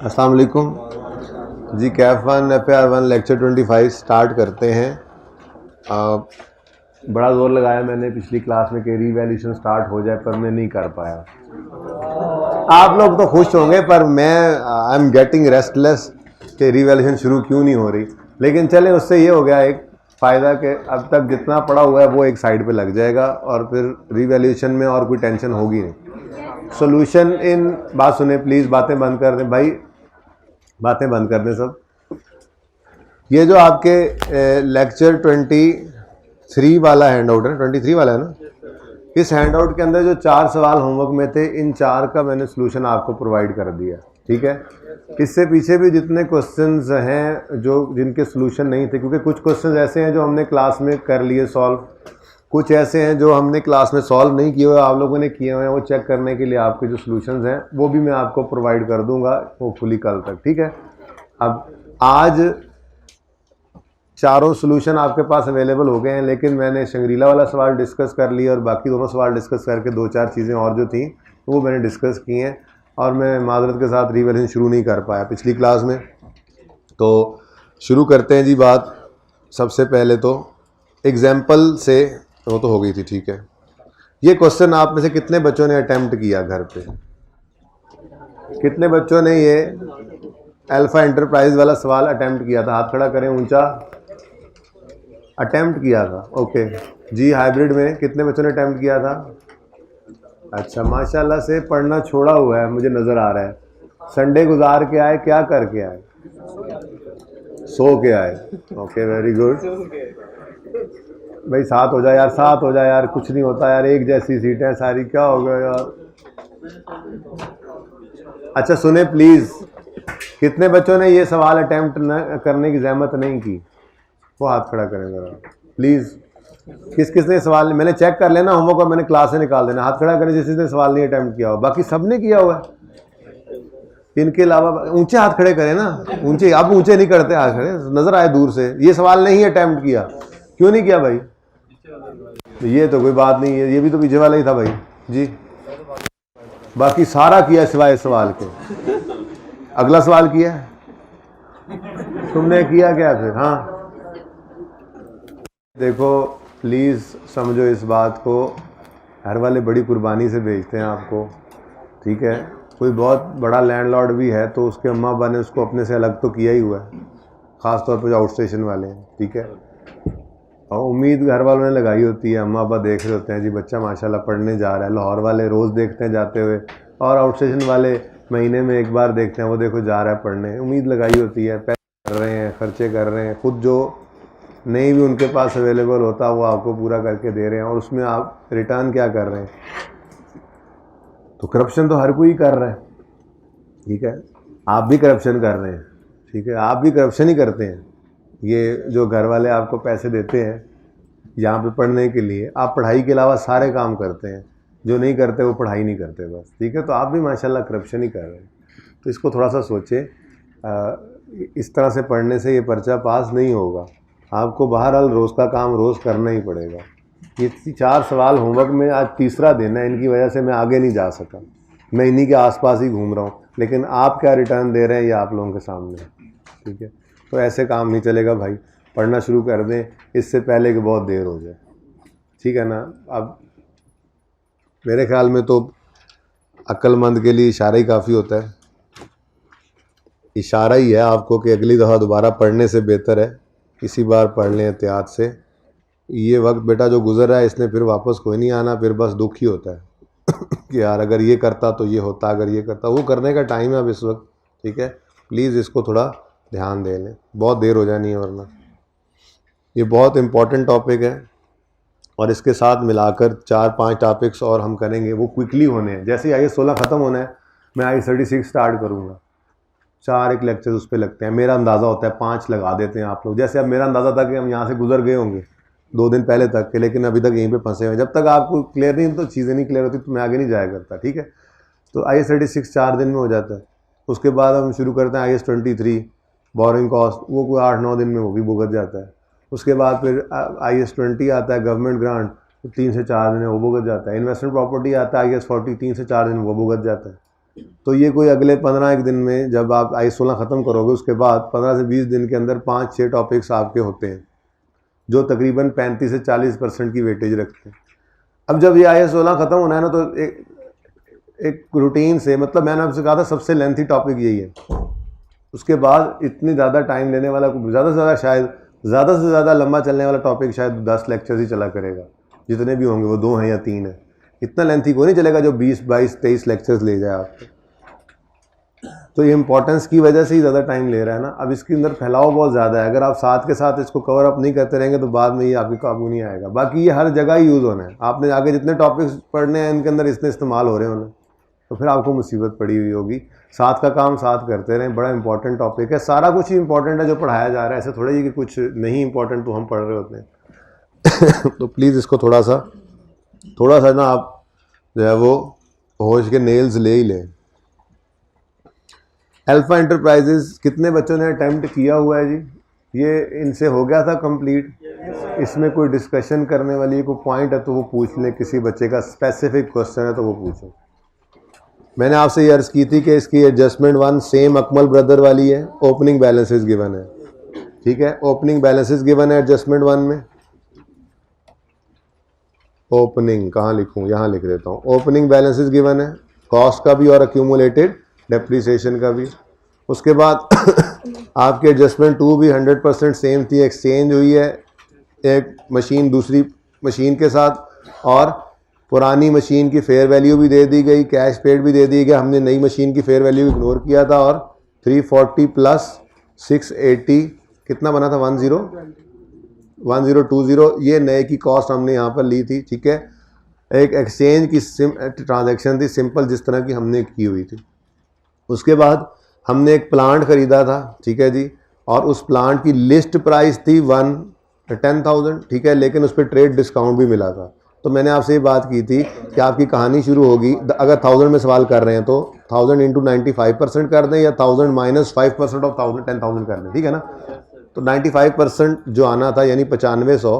अस्सलाम वालेकुम जी। CAF one FAR 1 lecture 25 start करते हैं। बड़ा ज़ोर लगाया मैंने पिछली क्लास में कि रिवैल्यूएशन स्टार्ट हो जाए, पर मैं नहीं कर पाया। आप लोग तो खुश होंगे, पर मैं आई एम गेटिंग रेस्टलेस कि रिवैल्यूएशन शुरू क्यों नहीं हो रही। लेकिन चले, उससे ये हो गया एक फ़ायदा कि अब तक जितना पड़ा हुआ है वो एक साइड पे लग जाएगा और फिर रिवैल्यूएशन में और कोई टेंशन होगी नहीं। सोल्यूशन इन, बात सुने प्लीज़, बातें बंद कर दें भाई, बातें बंद कर दें सब। ये जो आपके लेक्चर 23 वाला हैंड आउट है, 23 वाला है ना, इस हैंड आउट के अंदर जो 4 सवाल होमवर्क में थे, इन 4 का मैंने सोल्यूशन आपको प्रोवाइड कर दिया, ठीक है। इससे पीछे भी जितने क्वेश्चंस हैं जो जिनके सोल्यूशन नहीं थे, क्योंकि कुछ क्वेश्चंस ऐसे हैं जो हमने क्लास में कर लिए सॉल्व, कुछ ऐसे हैं जो हमने क्लास में सॉल्व नहीं किए हुए, आप लोगों ने किए हुए हैं। वो चेक करने के लिए आपके जो सोल्यूशंस हैं वो भी मैं आपको प्रोवाइड कर दूंगा होपफुली कल तक, ठीक है। अब आज चारों सोल्यूशन आपके पास अवेलेबल हो गए हैं, लेकिन मैंने शंग्रीला वाला सवाल डिस्कस कर लिया और बाकी दोनों सवाल डिस्कस करके 2-4 चीज़ें और जो थी वो मैंने डिस्कस की हैं, और मैं माजरत के साथ रिविजन शुरू नहीं कर पाया पिछली क्लास में। तो शुरू करते हैं जी बात। सबसे पहले तो एग्जाम्पल से, वो तो हो गई थी, ठीक है। ये क्वेश्चन आप में से कितने बच्चों ने अटेम्प्ट किया घर पे? कितने बच्चों ने ये अल्फा एंटरप्राइज वाला सवाल अटेम्प्ट किया था? हाथ खड़ा करें ऊंचा। अटेम्प्ट किया था, ओके जी। हाइब्रिड में कितने बच्चों ने अटेम्प्ट किया था? अच्छा, माशाल्लाह से पढ़ना छोड़ा हुआ है मुझे नज़र आ रहा है। संडे गुजार के आए, क्या करके आए? सो के आए, ओके वेरी गुड भाई। 7 हो जाए यार, 7 हो जाए यार, कुछ नहीं होता यार, एक जैसी सीटें हैं सारी, क्या हो गया यार। अच्छा सुने प्लीज़, कितने बच्चों ने ये सवाल अटेम्प्ट न करने की जहमत नहीं की? वो हाथ खड़ा करें ज़रा प्लीज़। किस किस ने सवाल, मैंने चेक कर लेना होमवर्क और मैंने क्लास से निकाल देना। हाथ खड़ा करें जिसने सवाल नहीं अटेम्प्ट किया हो। बाकी सब ने किया हुआ है, इनके अलावा ऊंचे हाथ खड़े करें ना, ऊंचे। आप ऊंचे नहीं करते हाथ खड़े, नज़र आए दूर से। ये सवाल नहीं अटेम्प्ट किया, क्यों नहीं किया भाई? ये तो कोई बात नहीं है, ये भी तो पीछे वाला ही था भाई जी। बाकी सारा किया सिवाय सवाल के। अगला सवाल किया तुमने, किया क्या फिर? हाँ देखो प्लीज़ समझो इस बात को, हर वाले बड़ी कुर्बानी से भेजते हैं आपको, ठीक है। कोई बहुत बड़ा लैंडलॉर्ड भी है तो उसके अम्मा अब्बा ने उसको अपने से अलग तो किया ही हुआ है, ख़ास तौर पर जो आउट स्टेशन वाले हैं, ठीक है। और उम्मीद घर वालों ने लगाई होती है, अम्मा अब्बा देख रहे होते हैं जी बच्चा माशाल्लाह पढ़ने जा रहा है। लाहौर वाले रोज़ देखते हैं जाते हुए, और आउट स्टेशन वाले महीने में एक बार देखते हैं, वो देखो जा रहा है पढ़ने। उम्मीद लगाई होती है, पैसे कर रहे हैं, खर्चे कर रहे हैं, खुद जो नहीं भी उनके पास अवेलेबल होता वो आपको पूरा करके दे रहे हैं, और उसमें आप रिटर्न क्या कर रहे हैं? तो करप्शन तो हर कोई कर रहा है, ठीक है। आप भी करप्शन कर रहे हैं, ठीक है, आप भी करप्शन ही करते हैं। ये जो घर वाले आपको पैसे देते हैं यहाँ पे पढ़ने के लिए, आप पढ़ाई के अलावा सारे काम करते हैं, जो नहीं करते वो पढ़ाई नहीं करते बस, ठीक है। तो आप भी माशाल्लाह करप्शन ही कर रहे हैं। तो इसको थोड़ा सा सोचें, इस तरह से पढ़ने से ये पर्चा पास नहीं होगा। आपको बहरहाल रोज़ का काम रोज़ करना ही पड़ेगा। ये 4 सवाल होमवर्क में आज तीसरा दिन है, इनकी वजह से मैं आगे नहीं जा सका। मैं इन्हीं के आसपास ही घूम रहा हूँ, लेकिन आप क्या रिटर्न दे रहे हैं ये आप लोगों के सामने, ठीक है। तो ऐसे काम नहीं चलेगा भाई, पढ़ना शुरू कर दें इससे पहले कि बहुत देर हो जाए, ठीक है ना। अब मेरे ख्याल में तो अक्लमंद के लिए इशारा ही काफ़ी होता है। इशारा ही है आपको कि अगली दफ़ा दोबारा पढ़ने से बेहतर है इसी बार पढ़ लें एहतियात से। ये वक्त बेटा जो गुजर रहा है इसने फिर वापस कोई नहीं आना, फिर बस दुख ही होता है कि यार अगर ये करता तो ये होता, अगर ये करता। वो करने का टाइम है अब इस वक्त, ठीक है। प्लीज़ इसको थोड़ा ध्यान दे लें, बहुत देर हो जानी है वरना। ये बहुत इम्पॉर्टेंट टॉपिक है, और इसके साथ मिलाकर 4-5 टॉपिक्स और हम करेंगे, वो क्विकली होने हैं। जैसे ही IAS 16 ख़त्म होना है मैं IAS 36 स्टार्ट करूँगा। 4 एक लेक्चर उस पर लगते हैं, मेरा अंदाज़ा होता है 5 लगा देते हैं आप लोग। जैसे अब मेरा अंदाज़ा था कि हम यहाँ से गुजर गए होंगे 2 दिन पहले तक के, लेकिन अभी तक यहीं पे फंसे हुए हैं। जब तक आपको क्लियर नहीं तो चीज़ें नहीं क्लियर होती तो मैं आगे नहीं जाया करता, ठीक है। तो IAS 36 4 दिन में हो जाता है। उसके बाद हम शुरू करते हैं IAS 23 बोरिंग कॉस्ट, वो कोई 8-9 दिन में वो भी भुगत जाता है। उसके बाद फिर IAS 20 आता है गवर्नमेंट ग्रांट, तो 3 से 4 दिन में वो भुगत जाता है। इन्वेस्टमेंट प्रॉपर्टी आता है IAS 40, 3 से 4 दिन वो भुगत जाता है। तो ये कोई अगले 15 एक दिन में जब आप IS-16 ख़त्म करोगे उसके बाद 15 से 20 दिन के अंदर 5-6 टॉपिक्स आपके होते हैं जो तकरीबन 35 से 40% की वेटेज रखते हैं। अब जब ये IS-16 ख़त्म होना है ना, तो एक रूटीन से, मतलब मैंने आपसे कहा था सबसे लेंथी टॉपिक यही है। उसके बाद इतनी ज़्यादा टाइम लेने वाला, ज़्यादा से ज़्यादा शायद ज़्यादा से ज़्यादा लंबा चलने वाला टॉपिक शायद 10 लेक्चर्स ही चला करेगा, जितने भी होंगे वो 2 हैं या 3 हैं। इतना लेंथी को नहीं चलेगा जो 20, 22, 23 लेक्चर्स ले जाए आपको। तो ये इंपॉर्टेंस की वजह से ही ज़्यादा टाइम ले रहा है ना। अब इसके अंदर फैलाव बहुत ज़्यादा है, अगर आप साथ के साथ इसको कवर अप नहीं करते रहेंगे तो बाद में ये आपके काबू नहीं आएगा। बाकी ये हर जगह ही यूज़ होना है, आपने आगे जितने टॉपिक्स पढ़ने हैं इनके अंदर इतने इस्तेमाल हो रहे हैं तो फिर आपको मुसीबत पड़ी हुई होगी। साथ का काम साथ करते रहें, बड़ा इंपॉर्टेंट टॉपिक है, सारा कुछ ही इंपॉर्टेंट है जो पढ़ाया जा रहा है। ऐसे थोड़ा ही कि कुछ नहीं इंपॉर्टेंट तो हम पढ़ रहे होते हैं तो प्लीज़ इसको थोड़ा सा ना आप जो है वो होश के नेल्स ले ही लें। अल्फा एंटरप्राइजेज कितने बच्चों ने अटेम्प्ट किया हुआ है जी? ये इनसे हो गया था कंप्लीट? इसमें कोई डिस्कशन करने वाली कोई पॉइंट है तो वो पूछ लें, किसी बच्चे का स्पेसिफिक क्वेश्चन है तो वो पूछें। मैंने आपसे ये अर्ज़ की थी कि इसकी एडजस्टमेंट 1 सेम अकमल ब्रदर वाली है, ओपनिंग बैलेंसेस गिवन है, ठीक है। ओपनिंग बैलेंसेस गिवन है एडजस्टमेंट 1 में। ओपनिंग कहाँ लिखूँ? यहाँ लिख देता हूँ। ओपनिंग बैलेंसेस गिवन है, कॉस्ट का भी और एक्यूमुलेटेड डेप्रिसिएशन का भी। उसके बाद आपके एडजस्टमेंट 2 भी 100% सेम थी, एक्सचेंज हुई है एक मशीन दूसरी मशीन के साथ, और पुरानी मशीन की फेयर वैल्यू भी दे दी गई, कैश पेड भी दे दी गई। हमने नई मशीन की फेयर वैल्यू इग्नोर किया था, और 340 प्लस 680 कितना बना था? 1020 ये नए की कॉस्ट हमने यहाँ पर ली थी, ठीक है। एक एक्सचेंज की ट्रांजैक्शन थी सिंपल, जिस तरह की हमने की हुई थी। उसके बाद हमने एक प्लांट ख़रीदा था, ठीक है जी, और उस प्लांट की लिस्ट प्राइस थी 10,000, ठीक है, लेकिन उस पर ट्रेड डिस्काउंट भी मिला था। तो मैंने आपसे ये बात की थी कि आपकी कहानी शुरू होगी, अगर 1000 में सवाल कर रहे हैं तो 1000 इंटू 95% कर दें, या 1000 माइनस 5% ऑफ 10,000 कर दें, ठीक है ना। तो 95% जो आना था यानी 9500,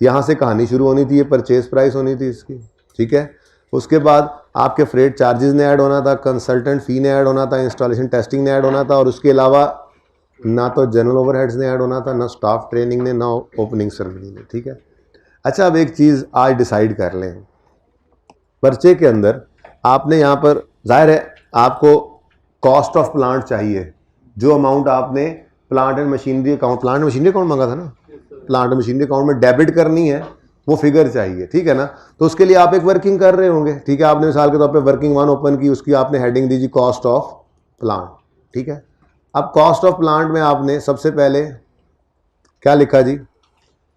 यहाँ से कहानी शुरू होनी थी, ये परचेज प्राइस होनी थी इसकी, ठीक है। उसके बाद आपके फ्रेट चार्जेस ने ऐड होना था, कंसल्टेंट फ़ी ने ऐड होना था, इंस्टॉलेशन टेस्टिंग ने ऐड होना था, और उसके अलावा ना तो जनरल ओवरहेड्स ने ऐड होना था, ना स्टाफ ट्रेनिंग ने, ना ओपनिंग सेरेमनी ने, ठीक है। अच्छा, अब एक चीज़ आज डिसाइड कर लें, पर्चे के अंदर आपने यहाँ पर जाहिर है आपको कॉस्ट ऑफ प्लांट चाहिए, जो अमाउंट आपने प्लांट एंड मशीनरी अकाउंट मांगा था ना, प्लांट एंड मशीनरी अकाउंट में डेबिट करनी है, वो फिगर चाहिए, ठीक है ना। तो उसके लिए आप एक वर्किंग कर रहे होंगे, ठीक है। आपने मिसाल के तौर पे वर्किंग 1 ओपन की, उसकी आपने हेडिंग दी जी कॉस्ट ऑफ प्लांट, ठीक है। अब कॉस्ट ऑफ प्लांट में आपने सबसे पहले क्या लिखा जी?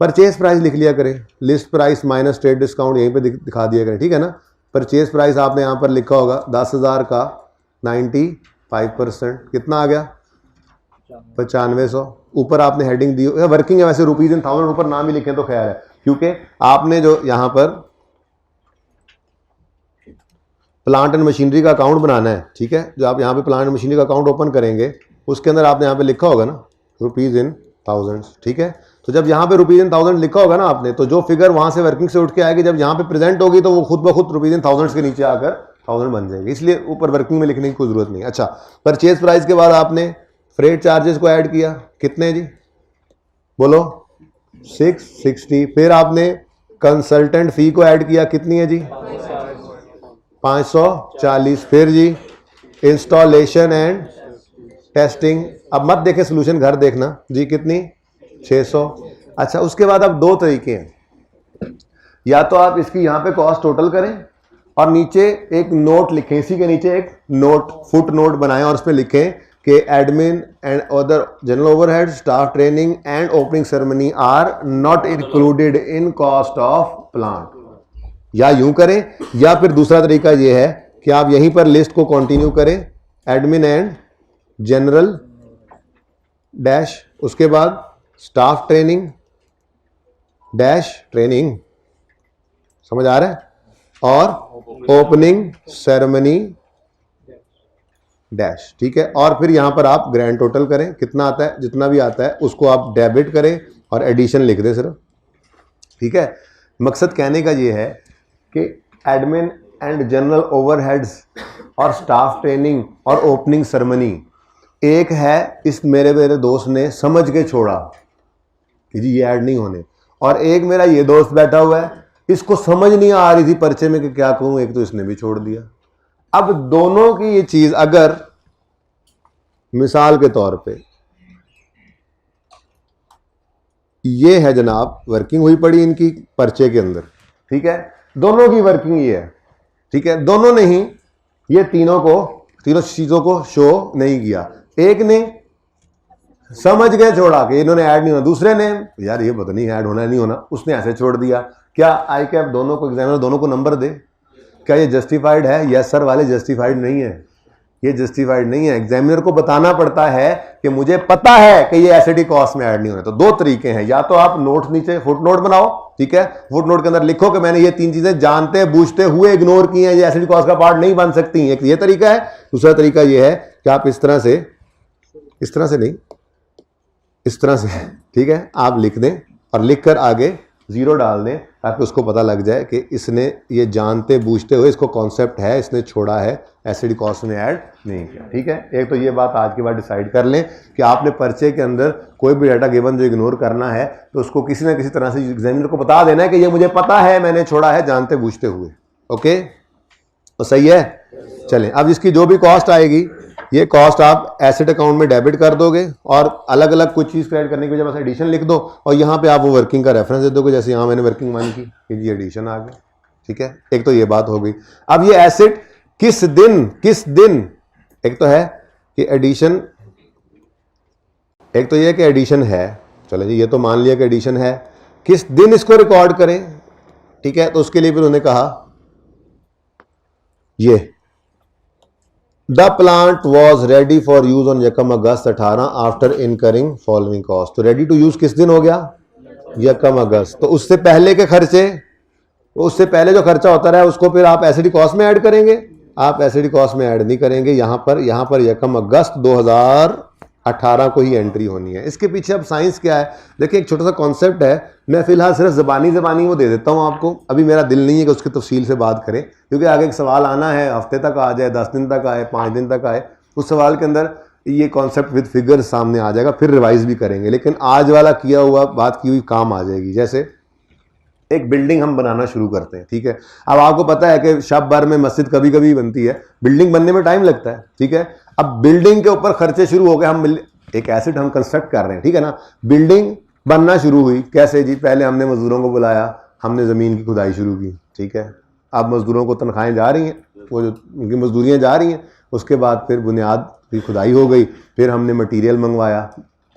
परचेज प्राइस लिख लिया करें, list price minus trade discount यहीं पे दिखा दिया करें, ठीक है ना। परचेज प्राइस आपने यहाँ पर लिखा होगा 10,000 का 95% कितना आ गया? 9500। ऊपर आपने हेडिंग दी, वर्किंग है वैसे रुपीज इन 1000 ऊपर नाम ही लिखें तो खैर है, क्योंकि आपने जो यहाँ पर प्लांट एंड मशीनरी का अकाउंट बनाना है, ठीक है, जो आप यहाँ पे प्लांट एंड मशीनरी का अकाउंट ओपन करेंगे उसके अंदर आपने यहाँ पे लिखा होगा ना रुपीज इन 1000, ठीक है। तो जब यहाँ पे रुपीज इन 1000 लिखा होगा ना आपने, तो जो फिगर वहां से वर्किंग से उठ के आएगी, जब यहाँ पे प्रेजेंट होगी तो वो खुद ब खुद रुपीज इन 1000 के नीचे आकर 1000 बन जाएगी, इसलिए ऊपर वर्किंग में लिखने की कोई जरूरत नहीं। अच्छा, परचेज प्राइस के बाद आपने फ्रेट चार्जेस को ऐड किया, कितने जी बोलो? 660। फिर आपने कंसल्टेंट फी को ऐड किया, कितनी है जी? 540। फिर जी इंस्टॉलेशन एंड टेस्टिंग, अब मत देखें सोल्यूशन, घर देखना जी, कितनी? 600। अच्छा, उसके बाद अब 2 तरीके हैं, या तो आप इसकी यहाँ पे कॉस्ट टोटल करें और नीचे एक नोट लिखें, इसी के नीचे एक नोट फुट नोट बनाएं और उस पर लिखें कि admin and other general overhead, staff training and opening ceremony are not included in cost of plant. या यूं करें, या फिर दूसरा तरीका यह है कि आप यहीं पर लिस्ट को कंटिन्यू करें, एडमिन एंड जनरल डैश, उसके बाद स्टाफ ट्रेनिंग डैश ट्रेनिंग, समझ आ रहा है, और ओपनिंग सेरेमनी डैश, ठीक है। और फिर यहां पर आप ग्रैंड टोटल करें, कितना आता है, जितना भी आता है उसको आप डेबिट करें और एडिशन लिख दें सिर्फ, ठीक है। मकसद कहने का ये है कि एडमिन एंड जनरल ओवरहेड्स और स्टाफ ट्रेनिंग और ओपनिंग सेरेमनी। एक है इस मेरे दोस्त ने समझ के छोड़ा कि जी ये ऐड नहीं होने, और एक मेरा ये दोस्त बैठा हुआ है, इसको समझ नहीं आ रही थी पर्चे में कि क्या करूं, एक तो इसने भी छोड़ दिया। अब दोनों की ये चीज, अगर मिसाल के तौर पे ये है जनाब, वर्किंग हुई पड़ी इनकी पर्चे के अंदर, ठीक है, दोनों की वर्किंग ये है, ठीक है, दोनों ने ही ये तीनों चीजों को शो नहीं किया। एक ने समझ गए छोड़ा कि इन्होंने ऐड नहीं होना, दूसरे ने यार ये पता नहीं ऐड होना नहीं होना, उसने ऐसे छोड़ दिया। क्या आई कैप दोनों को, एग्जामिनर दोनों को नंबर दे? क्या ये जस्टिफाइड है? यस सर वाले जस्टिफाइड नहीं है, ये जस्टिफाइड नहीं है। एग्जामिनर को बताना पड़ता है कि मुझे पता है कि ये एसएडी कॉस्ट में ऐड नहीं होना। तो दो तरीके हैं, या तो आप नोट नीचे फुटनोट बनाओ, ठीक है, फुटनोट के अंदर लिखो कि मैंने ये तीन चीजें जानते बूझते हुए इग्नोर की हैं, ये एसएडी कॉस्ट का पार्ट नहीं बन सकती। एक ये तरीका है। दूसरा तरीका ये है कि आप इस तरह से नहीं, इस तरह से, ठीक है, आप लिख दें और लिखकर आगे जीरो डाल दें ताकि उसको पता लग जाए कि इसने ये जानते बूझते हुए, इसको कॉन्सेप्ट है, इसने छोड़ा है, एसिड कॉस्ट में ऐड नहीं किया, ठीक है। एक तो ये बात आज के बाद डिसाइड कर लें कि आपने पर्चे के अंदर कोई भी डाटा गिवन जो इग्नोर करना है तो उसको किसी ना किसी तरह से एग्जामिनर को बता देना है कि ये मुझे पता है, मैंने छोड़ा है जानते बूझते हुए। ओके, तो सही है। चलें, अब इसकी जो भी कॉस्ट आएगी ये कॉस्ट आप एसेट अकाउंट में डेबिट कर दोगे और अलग अलग कुछ चीज़ क्रेडिट करने की वजह से एडिशन लिख दो और यहाँ पे आप वो वर्किंग का रेफरेंस दे दोगे, जैसे यहाँ मैंने वर्किंग मान की कि जी एडिशन आ गया, ठीक है। एक तो ये बात हो गई। अब ये एसेट किस दिन, एक तो है कि एडिशन, एक तो ये कि एडिशन है, चलो जी ये तो मान लिया कि एडिशन है, किस दिन इसको रिकॉर्ड करें, ठीक है। तो उसके लिए फिर उन्होंने कहा ये the plant was ready for use on यकम अगस्त 18 आफ्टर इनकरिंग फॉलोइंग कॉस्ट। तो रेडी टू यूज किस दिन हो गया? यकम अगस्त। तो उससे पहले के खर्चे, उससे पहले जो खर्चा होता रहा उसको फिर आप एसिडी कॉस्ट में ऐड करेंगे? आप एसिडी कॉस्ट में ऐड नहीं करेंगे। यहां पर यकम अगस्त 2018 को ही एंट्री होनी है। इसके पीछे अब साइंस क्या है देखिए, एक छोटा सा कॉन्सेप्ट है, मैं फिलहाल सिर्फ जबानी वो दे देता हूं आपको। अभी मेरा दिल नहीं है कि उसकी तफसील से बात करें, क्योंकि आगे एक सवाल आना है, हफ्ते तक आ जाए, 10 दिन तक आए, 5 दिन तक आए, उस सवाल के अंदर ये कॉन्सेप्ट विद फिगर्स सामने आ जाएगा, फिर रिवाइज भी करेंगे। लेकिन आज वाला किया हुआ बात की हुई काम आ जाएगी। जैसे एक बिल्डिंग हम बनाना शुरू करते हैं, ठीक है। अब आपको पता है कि शब भर में मस्जिद कभी कभी बनती है, बिल्डिंग बनने में टाइम लगता है, ठीक है। अब बिल्डिंग के ऊपर खर्चे शुरू हो गए, हम एक एसेट हम कंस्ट्रक्ट कर रहे हैं, ठीक है ना। बिल्डिंग बनना शुरू हुई कैसे जी? पहले हमने मजदूरों को बुलाया, हमने ज़मीन की खुदाई शुरू की, ठीक है। अब मजदूरों को तनख्वाहें जा रही हैं, वो जो उनकी मजदूरियाँ जा रही हैं, उसके बाद फिर बुनियाद की खुदाई हो गई, फिर हमने मटीरियल मंगवाया,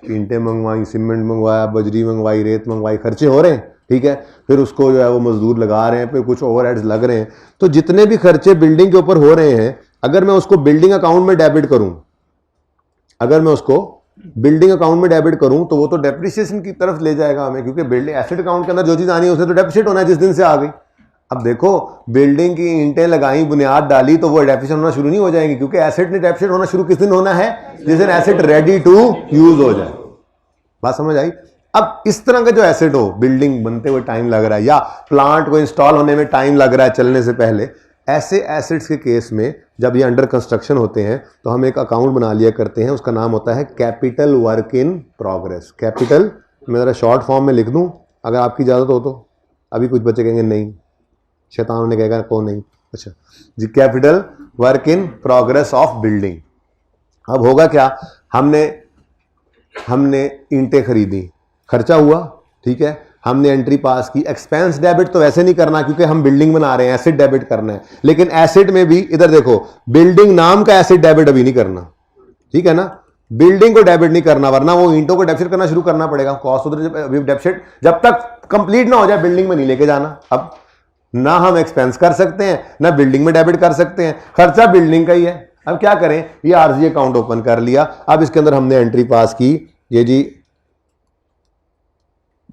ईंटें मंगवाई, सीमेंट मंगवाया, बजरी मंगवाई, रेत मंगवाई, खर्चे हो रहे हैं, ठीक है। फिर उसको जो है वो मजदूर लगा रहे हैं, फिर कुछ ओवरहेड्स लग रहे हैं। तो जितने भी खर्चे बिल्डिंग के ऊपर हो रहे हैं, अगर मैं उसको बिल्डिंग अकाउंट में डेबिट करूं, अगर मैं उसको बिल्डिंग अकाउंट में डेबिट करूं तो वो तो डेप्रिसिएशन की तरफ ले जाएगा हमें, क्योंकि बिल्डिंग एसेट अकाउंट के अंदर जो चीज़ आनी है उसे तो डेप्रिसिएट होना है जिस दिन से आ गई। अब देखो, बिल्डिंग की ईंटें लगाई, बुनियाद डाली, तो वो डेप्रिसिएशन होना शुरू नहीं हो जाएंगी, क्योंकि एसेट ने डेप्रिसिएट होना शुरू किस दिन होना है? जिस दिन एसेट रेडी टू यूज हो जाए। बात समझ आई? अब इस तरह का जो एसेट हो, बिल्डिंग बनते हुए टाइम लग रहा है या प्लांट को इंस्टॉल होने में टाइम लग रहा है चलने से पहले, ऐसे एसेट्स के केस में जब ये अंडर कंस्ट्रक्शन होते हैं तो हम एक अकाउंट बना लिया करते हैं, उसका नाम होता है capital work in progress. Capital, मैं ज़रा शॉर्ट फॉर्म में लिख दूं अगर आपकी इजाज़त हो तो। अभी कुछ बच्चे कहेंगे नहीं, शैतान ने कहेगा कौन नहीं, अच्छा जी, capital work in progress of building. अब होगा क्या, हमने ईंटें खरीदी, खर्चा हुआ, ठीक है, हमने एंट्री पास की। एक्सपेंस डेबिट तो वैसे नहीं करना क्योंकि हम बिल्डिंग बना रहे हैं, एसेट डेबिट करना है। लेकिन एसेट में भी इधर देखो, बिल्डिंग नाम का एसेट डेबिट अभी नहीं करना, ठीक है ना। बिल्डिंग को डेबिट नहीं करना, वरना वो ईंटों को डेबिट करना शुरू करना पड़ेगा। कॉस्ट उधर डेबिट जब तक कंप्लीट ना हो जाए बिल्डिंग में नहीं लेके जाना। अब ना हम एक्सपेंस कर सकते हैं ना बिल्डिंग में डेबिट कर सकते हैं, खर्चा बिल्डिंग का ही है। अब क्या करें, ये आरजी अकाउंट ओपन कर लिया। अब इसके अंदर हमने एंट्री पास की, ये जी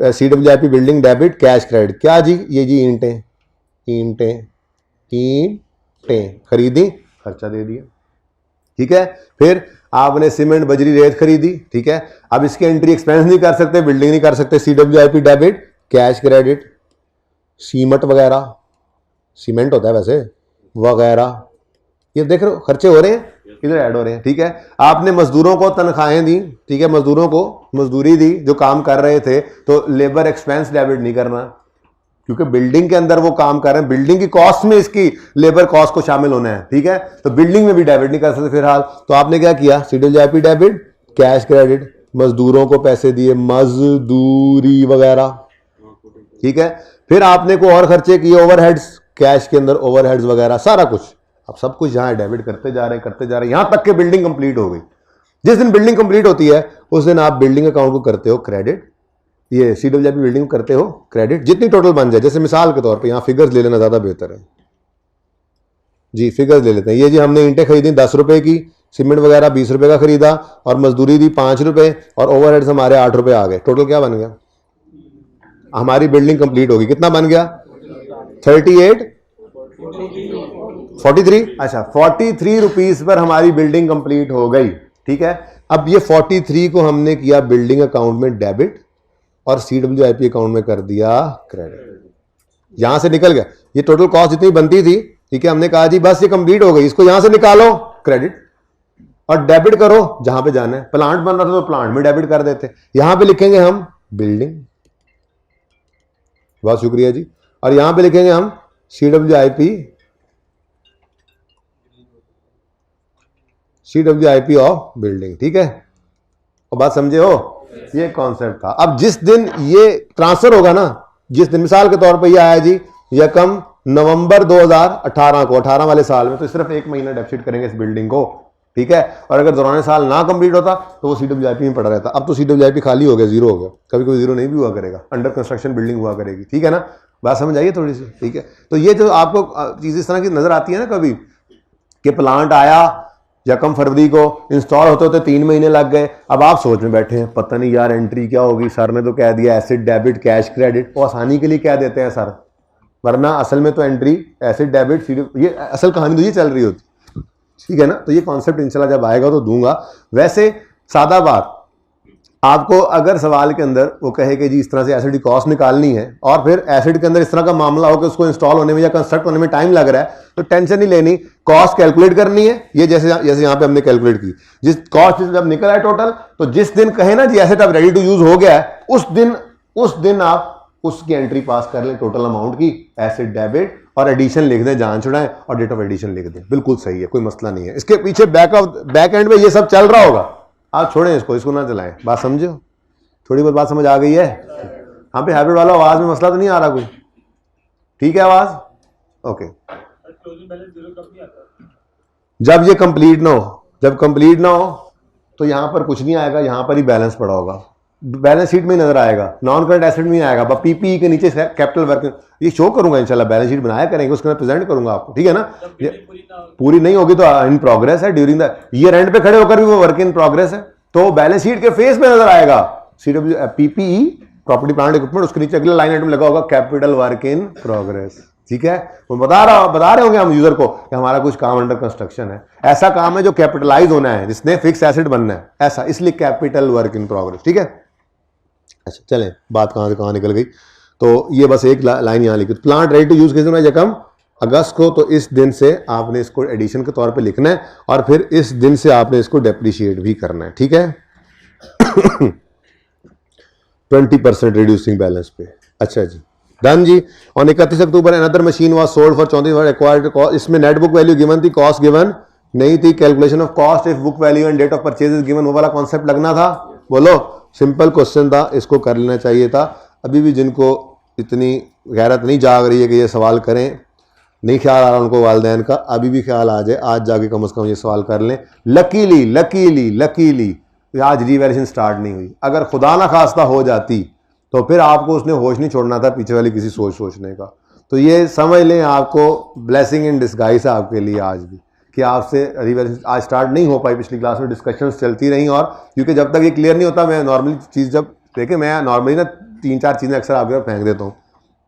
CWIP building debit cash credit, क्या जी? ये जी ईंटें खरीदी, खर्चा दे दिया, ठीक है। फिर आपने सीमेंट बजरी रेत खरीदी, ठीक है। अब इसकी एंट्री एक्सपेंस नहीं कर सकते, बिल्डिंग नहीं कर सकते, CWIP debit cash credit. Cement वगैरह, सीमेंट होता है वैसे, वगैरह, ये देख रहे हो खर्चे हो रहे हैं, इधर ऐड हो रहे हैं। ठीक है, आपने मजदूरों को तनख्वाहें दी, ठीक है, मजदूरों को मजदूरी दी जो काम कर रहे थे, तो लेबर एक्सपेंस डेबिट नहीं करना, क्योंकि बिल्डिंग के अंदर वो काम कर रहे हैं, बिल्डिंग की कॉस्ट में इसकी लेबर कॉस्ट को शामिल होना है। ठीक है, तो बिल्डिंग में भी डेबिट नहीं कर सकते फिलहाल। तो आपने क्या किया, CWIP डेबिट, कैश क्रेडिट, मजदूरों को पैसे दिए, मजदूरी वगैरह। ठीक है, फिर आपने को और खर्चे किए, ओवरहेड्स, कैश के अंदर ओवरहेड्स वगैरह सारा कुछ। अब सब कुछ यहाँ डेबिट करते जा रहे हैं, यहां तक कि बिल्डिंग कंप्लीट हो गई। जिस दिन बिल्डिंग कंप्लीट होती है उस दिन आप बिल्डिंग अकाउंट को करते हो क्रेडिट, ये CWIP बिल्डिंग को करते हो क्रेडिट, जितनी टोटल बन जाए। जैसे मिसाल के तौर पे यहाँ फिगर्स ले लेना ज़्यादा बेहतर है जी, फिगर्स ले लेते हैं। ये जी हमने ईंटें खरीदी 10 रुपए की, सीमेंट वगैरह 20 रुपए का खरीदा, और मजदूरी दी 5 रुपए, और ओवरहेड्स हमारे 8 रुपए आ गए। टोटल क्या बन गया, हमारी बिल्डिंग कंप्लीट होगी, कितना बन गया, 38 43, अच्छा 43 रुपीज पर हमारी बिल्डिंग कंप्लीट हो गई। ठीक है, अब ये 43 को हमने किया बिल्डिंग अकाउंट में डेबिट और CWIP अकाउंट में कर दिया क्रेडिट, यहां से निकल गया। ये टोटल कॉस्ट जितनी बनती थी, ठीक है, हमने कहा जी बस ये कंप्लीट हो गई, इसको यहां से निकालो क्रेडिट और डेबिट करो जहां पे जाना है। प्लांट बन रहा था तो प्लांट में डेबिट कर देते, यहां पे लिखेंगे हम बिल्डिंग, बहुत शुक्रिया जी, और यहां पे लिखेंगे हम CWIP ऑफ बिल्डिंग। ठीक है, और बात समझे हो, ये कॉन्सेप्ट था। अब जिस दिन ये ट्रांसफर होगा ना, जिस दिन मिसाल के तौर पे ये आया जी यकम नवंबर 2018 को, 18 वाले साल में, तो सिर्फ 1 महीना डेफिसिट करेंगे इस बिल्डिंग को। ठीक है, और अगर दौरान साल ना कंप्लीट होता तो वो CWIP में पड़ा रहता। अब तो CWIP खाली हो गया, जीरो हो गया, कभी कभी जीरो नहीं भी हुआ करेगा, अंडर कंस्ट्रक्शन बिल्डिंग हुआ करेगी। ठीक है ना, बात समझ आइए थोड़ी सी। ठीक है, तो ये जो आपको चीज़ इस तरह की नजर आती है ना कभी, कि प्लांट आया यकम फरवरी को, इंस्टॉल होते होते 3 महीने लग गए। अब आप सोच में बैठे हैं पता नहीं यार एंट्री क्या होगी, सर ने तो कह दिया एसिड डेबिट कैश क्रेडिट, वो आसानी के लिए कह देते हैं सर, वरना असल में तो एंट्री एसिड डेबिट, ये असल कहानी तो ये चल रही होती। ठीक है ना, तो ये कॉन्सेप्ट इंशाल्लाह जब आएगा तो दूंगा। वैसे सादा बात, आपको अगर सवाल के अंदर वो कहे कि जी इस तरह से एसिड की कॉस्ट निकालनी है, और फिर एसिड के अंदर इस तरह का मामला हो कि उसको इंस्टॉल होने में या कंस्ट्रक्ट होने में टाइम लग रहा है, तो टेंशन नहीं लेनी, कॉस्ट कैलकुलेट करनी है। ये जैसे यहाँ पे हमने कैलकुलेट की, जिस कॉस्ट जब निकल आए टोटल, तो जिस दिन कहे ना जी एसिड अब रेडी टू यूज हो गया है, उस दिन आप उसकी एंट्री पास कर लें टोटल अमाउंट की, एसिड डेबिट, और एडिशन लिख दें, जान छुड़ाएं और डेट ऑफ एडिशन लिख दें। बिल्कुल सही है, कोई मसला नहीं है। इसके पीछे बैक एंड में ये सब चल रहा होगा, आप छोड़ें इसको ना चलाएं। बात समझो, थोड़ी बहुत बात समझ आ गई है? यहाँ पे हाइब्रिड वाला आवाज में मसला तो नहीं आ रहा कोई? ठीक है आवाज, ओके। जब ये कंप्लीट ना हो, जब कंप्लीट ना हो तो यहां पर कुछ नहीं आएगा, यहां पर ही बैलेंस पड़ा होगा, बैलेंस शीट में नजर आएगा, नॉन करंट एसेट में आएगा, PPE के नीचे कैपिटल वर्क, ये शो करूंगा इंशाल्लाह, बैलेंस शीट बनाया करेंगे, उसके मैं प्रेजेंट करूंगा आपको। ठीक है ना, पूरी नहीं होगी तो इन प्रोग्रेस है, ड्यूरिंग द ईयर एंड पे खड़े होकर भी वो वर्क इन प्रोग्रेस है, तो बैलेंस शीट के फेस में नजर आएगा PPE प्रॉपर्टी प्लांट इक्विपमेंट, उसके नीचे अगला लाइन आइटम लगा होगा कैपिटल वर्क इन प्रोग्रेस। ठीक है, वो बता रहे होंगे हम यूजर को कि हमारा कुछ काम अंडर कंस्ट्रक्शन है, ऐसा काम है जो कैपिटलाइज होना है, जिसने फिक्स एसेट बनना है, ऐसा, इसलिए कैपिटल वर्क इन प्रोग्रेस। ठीक है, अच्छा चलें, बात कहां से कहां निकल गई, तो ये बस एक लाइन यहां लिखी, प्लांट रेडी टू यूज किस दिन है, यकम अगस्त को, तो इस दिन से आपने इसको एडिशन के तौर पे लिखना है, और फिर इस दिन से आपने इसको डेप्रिशिएट भी करना है। ठीक है 20% रिड्यूसिंग बैलेंस पे। अच्छा जी, डन जी। On 31 October another machine was sold for 34 acquired cost, इसमें नेट बुक वैल्यू गिवन थी, कॉस्ट गिवन नहीं थी, calculation of cost if book value and date of purchase is given, वो वाला कॉन्सेप्ट लगना था। बोलो, सिंपल क्वेश्चन था, इसको कर लेना चाहिए था। अभी भी जिनको इतनी गैरत नहीं जाग रही है कि ये सवाल करें, नहीं ख्याल आ रहा उनको वालदैन का, अभी भी ख्याल आ जाए, आज जाके कम से कम ये सवाल कर लें। लकीली आज रिवैल्यूएशन स्टार्ट नहीं हुई, अगर खुदा ना खास्ता हो जाती तो फिर आपको उसने होश नहीं छोड़ना था पीछे वाली किसी सोचने का। तो ये समझ लें, आपको ब्लेसिंग इन डिस्गाइज है आपके लिए आज भी, कि आपसे रिवैल्यूएशन आज स्टार्ट नहीं हो पाई। पिछली क्लास में डिस्कशंस चलती रही, और क्योंकि जब तक ये क्लियर नहीं होता, मैं नॉर्मली चीज़ जब देखें, मैं नॉर्मली ना 3-4 चीज़ें अक्सर आपके ऊपर फेंक देता हूँ,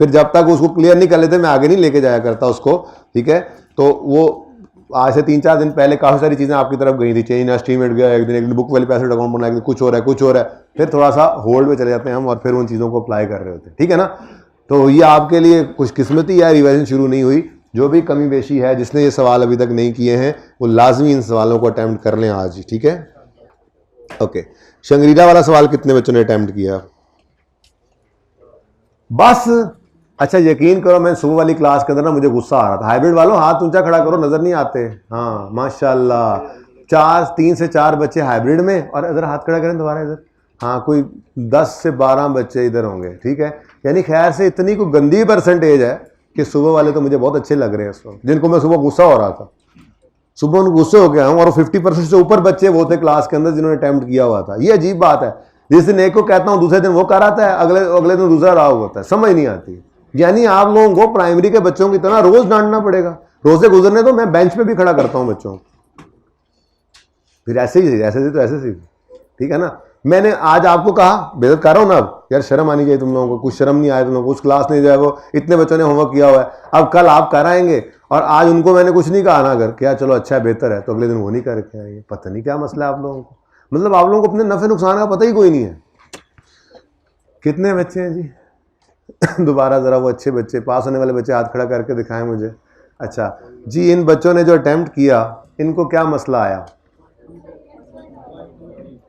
फिर जब तक उसको क्लियर नहीं कर लेते मैं आगे नहीं लेके जाया करता उसको। ठीक है, तो वो आज से 3-4 दिन पहले काफ़ी सारी चीज़ें आपकी तरफ गई थी, चेंज एस्टीमेट गया, एक दिन बुक वैल्यू पैसेट अकाउंट बनाया, कुछ हो रहा है, फिर थोड़ा सा होल्ड में चले जाते हैं हम, और फिर उन चीज़ों को अप्लाई कर रहे होते हैं। ठीक है ना, तो ये आपके लिए खुशकिस्मती है, रिवाइजन शुरू नहीं हुई, जो भी कमी बेशी है, जिसने ये सवाल अभी तक नहीं किए हैं वो लाजमी इन सवालों को अटैम्प्ट कर लें आज ही, ठीक है। ओके, शंग्रीला वाला सवाल कितने बच्चों ने अटैम्प्ट किया? बस अच्छा, यकीन करो मैं सुबह वाली क्लास के अंदर ना मुझे गुस्सा आ रहा था। हाइब्रिड वालों हाथ ऊंचा खड़ा करो, नजर नहीं आते। हाँ माशाल्लाह, 3 से 4 बच्चे हाइब्रिड में, और इधर हाथ खड़ा करें दोबारा इधर। हाँ, कोई 10 से 12 बच्चे इधर होंगे, ठीक है। यानी खैर से इतनी कोई गंदी परसेंटेज है कि सुबह वाले तो मुझे बहुत अच्छे लग रहे हैं इस वक्त, जिनको मैं सुबह गुस्सा हो रहा था, सुबह उनको गुस्से हो गया हूँ। और 50% से ऊपर बच्चे वो थे क्लास के अंदर जिन्होंने अटेम्प्ट किया हुआ था। ये अजीब बात है, जिस दिन एक को कहता हूँ दूसरे दिन वो कर आता है, अगले दिन दूसरा रहा होता है, समझ नहीं आती। यानी आप लोगों को प्राइमरी के बच्चों की तरह रोज डांटना पड़ेगा। रोजे गुजरने तो मैं बेंच पे भी खड़ा करता हूँ बच्चों को, फिर ऐसे ही, ठीक है ना। मैंने आज आपको कहा, बेइज्जत कर रहा हूं ना, अब यार शर्म आनी चाहिए तुम लोगों को, कुछ शर्म नहीं आया तुम लोगों को। उस क्लास ने जो है वो इतने बच्चों ने होमवर्क किया हुआ है, अब कल आप कराएंगे, और आज उनको मैंने कुछ नहीं कहा ना अगर क्या चलो अच्छा है बेहतर है, तो अगले दिन वो नहीं करके आएंगे। पता नहीं क्या मसला है आप लोगों को, मतलब आप लोगों को अपने नफे नुकसान का पता ही कोई नहीं है। कितने बच्चे हैं जी? दोबारा जरा वो अच्छे बच्चे, पास होने वाले बच्चे हाथ खड़ा करके दिखाएं मुझे। अच्छा जी, इन बच्चों ने जो अटेम्प्ट किया इनको क्या मसला आया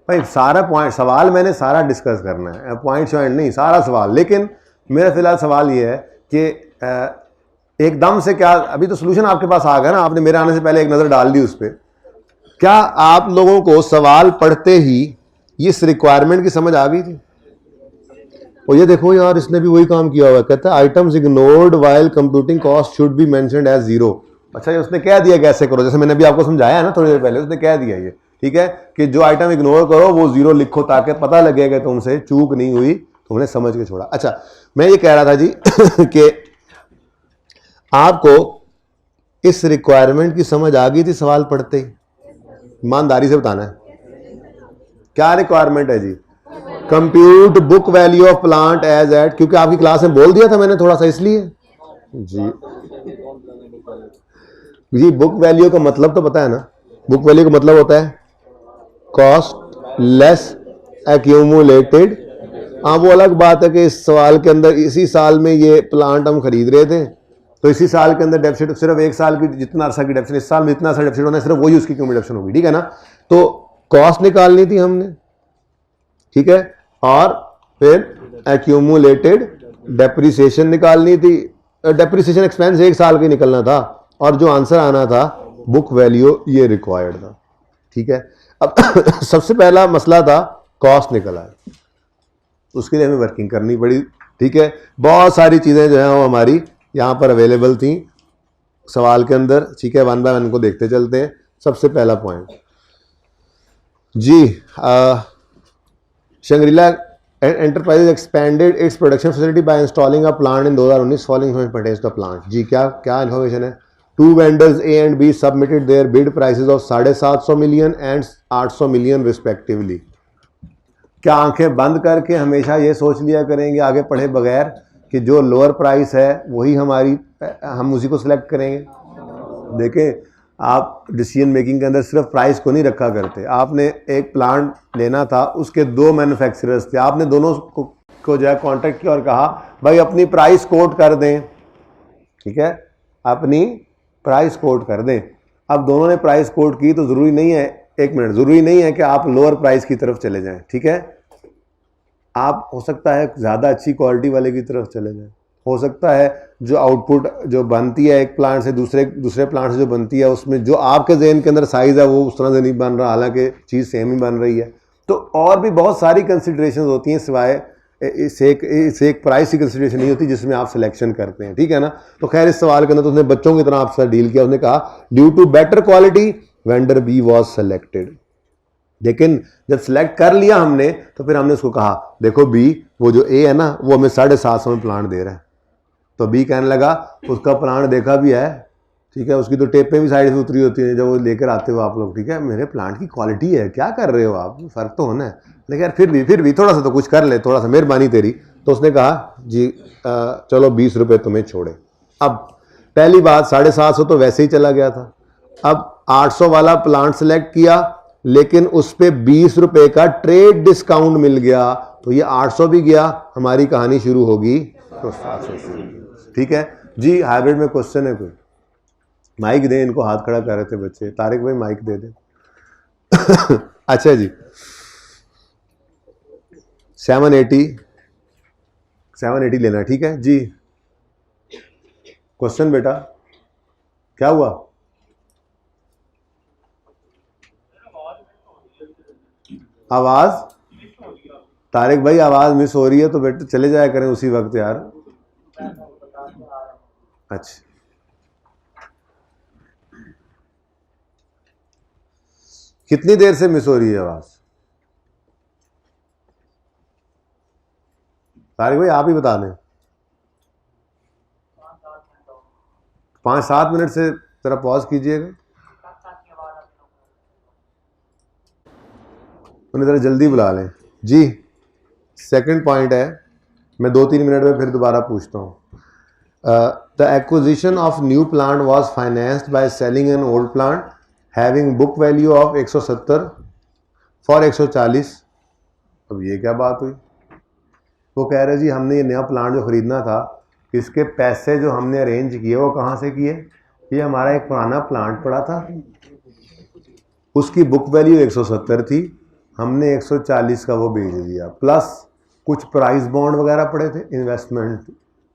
भाई? सारा पॉइंट सवाल मैंने सारा डिस्कस करना है, पॉइंट शॉइंट नहीं, सारा सवाल। लेकिन मेरा फिलहाल सवाल ये है कि एकदम से क्या, अभी तो सोल्यूशन आपके पास आ गया ना, आपने मेरे आने से पहले एक नज़र डाल दी उस पर। क्या आप लोगों को सवाल पढ़ते ही इस रिक्वायरमेंट की समझ आ गई थी? और ये देखो यार, इसने भी वही काम किया हुआ है, कहता है items ignored while computing cost should be mentioned as 0। अच्छा, ये उसने कह दिया कैसे करो, जैसे मैंने अभी आपको समझाया है ना थोड़ी देर पहले, उसने कह दिया ये, ठीक है, कि जो आइटम इग्नोर करो वो 0 लिखो, ताकि पता लगेगा तुमसे चूक नहीं हुई, तुमने समझ के छोड़ा। अच्छा, मैं ये कह रहा था जी कि आपको इस रिक्वायरमेंट की समझ आ गई थी सवाल पढ़ते ही? ईमानदारी से बताना है क्या रिक्वायरमेंट है जी? Compute book value of plant as at, क्योंकि आपकी क्लास में बोल दिया था मैंने थोड़ा सा, इसलिए जी बुक वैल्यू का मतलब तो पता है ना? बुक वैल्यू का मतलब होता है कॉस्ट लेस एक्यूमुलेटेड। हाँ, वो अलग बात है कि इस सवाल के अंदर इसी साल में ये प्लांट हम खरीद रहे थे, तो इसी साल के अंदर डेफिसिट सिर्फ एक साल की, जितना अरसा की डेफिसिट इस साल में इतना अरसा डेफिसिट होना है, सिर्फ वही उसकी क्यूमुलेशन होगी, ठीक है ना। तो कॉस्ट निकालनी थी हमने, ठीक है, और फिर एक्यूमुलेटेड डेप्रिसिएशन निकालनी थी। डेप्रिसिएशन एक्सपेंस एक साल का निकलना था, और जो आंसर आना था बुक वैल्यू ये रिक्वायर्ड था, ठीक है। अब सबसे पहला मसला था कॉस्ट निकला है, उसके लिए हमें वर्किंग करनी पड़ी, ठीक है। बहुत सारी चीज़ें जो हैं वो हमारी यहाँ पर अवेलेबल थी सवाल के अंदर, ठीक है। 1 बाय 1 को देखते चलते हैं। सबसे पहला पॉइंट जी, Shangrila enterprises expanded its production facility by installing a plant in 2019 following pertains to the plant. जी क्या इन्फॉर्मेशन है? 2 vendors A and B submitted their bid prices of 750 million and 800 million respectively। क्या आंखें बंद करके हमेशा ये सोच लिया करेंगे आगे पढ़े बगैर कि जो लोअर प्राइस है वही हमारी, हम उसी को सिलेक्ट करेंगे? देखें, आप डिसीजन मेकिंग के अंदर सिर्फ प्राइस को नहीं रखा करते। आपने एक प्लांट लेना था, उसके 2 मैन्युफैक्चरर्स थे, आपने दोनों को जो है कॉन्टेक्ट किया और कहा भाई अपनी प्राइस कोट कर दें, ठीक है, अपनी प्राइस कोट कर दें। अब दोनों ने प्राइस कोट की तो ज़रूरी नहीं है, एक मिनट, ज़रूरी नहीं है कि आप लोअर प्राइस की तरफ चले जाएं, ठीक है। आप हो सकता है ज़्यादा अच्छी क्वालिटी वाले की तरफ चले जाएं, हो सकता है जो आउटपुट जो बनती है एक प्लांट से दूसरे प्लांट से जो बनती है, उसमें जो आपके जहन के अंदर साइज़ है वो उस तरह से नहीं बन रहा, हालांकि चीज़ सेम ही बन रही है। तो और भी बहुत सारी कंसिडरेशन होती हैं सिवाय इस एक प्राइस की कंसिडरेशन नहीं होती जिसमें आप सिलेक्शन करते हैं, ठीक है ना। तो खैर इस सवाल के अंदर तो उसने बच्चों की तरह आपसे डील किया, उसने कहा due to better quality vendor B was selected. लेकिन जब सिलेक्ट कर लिया हमने तो फिर हमने उसको कहा देखो बी, वो जो ए है ना वो हमें 750 में प्लांट दे रहा है। तो बी कहने लगा उसका प्लांट देखा भी है, ठीक है, उसकी तो टेपें भी साइड से उतरी होती हैं जब वो लेकर आते हो आप लोग, ठीक है। मेरे प्लांट की क्वालिटी है, क्या कर रहे हो आप, फ़र्क तो होना है। लेकिन यार फिर भी थोड़ा सा तो कुछ कर ले, थोड़ा सा मेहरबानी तेरी। तो उसने कहा जी चलो 20 रुपये तुम्हें छोड़े। अब पहली बात 750 तो वैसे ही चला गया था, अब 800 वाला प्लांट सेलेक्ट किया, लेकिन उस पर 20 रुपये का ट्रेड डिस्काउंट मिल गया, तो ये 800 भी गया, हमारी कहानी शुरू होगी तो 700 शुरू, ठीक है जी। हाइब्रिड में क्वेश्चन है कोई? माइक दे, इनको हाथ खड़ा कर रहे थे बच्चे। तारिक भाई माइक दे दे। अच्छा जी, 780 लेना, ठीक है जी। क्वेश्चन बेटा, क्या हुआ? आवाज, तारिक भाई आवाज मिस हो रही है तो बेटा चले जाया करें उसी वक्त यार। अच्छा, कितनी देर से मिस हो रही है आवाज? तारिक भाई आप ही बता दें। 5-7 मिनट से जरा पॉज कीजिएगा, उन्हें जरा जल्दी बुला लें जी। सेकंड पॉइंट है, मैं 2-3 मिनट में फिर दोबारा पूछता हूँ। The acquisition of new plant was financed by selling an old plant having book value of 170 for 140। अब ये क्या बात हुई? वो कह रहे जी हमने ये नया प्लांट जो ख़रीदना था, इसके पैसे जो हमने अरेंज किए वो कहाँ से किए? ये हमारा एक पुराना प्लांट पड़ा था, उसकी बुक वैल्यू 170 थी, हमने 140 का वो बेच दिया, प्लस कुछ प्राइस बॉन्ड वगैरह पड़े थे, इन्वेस्टमेंट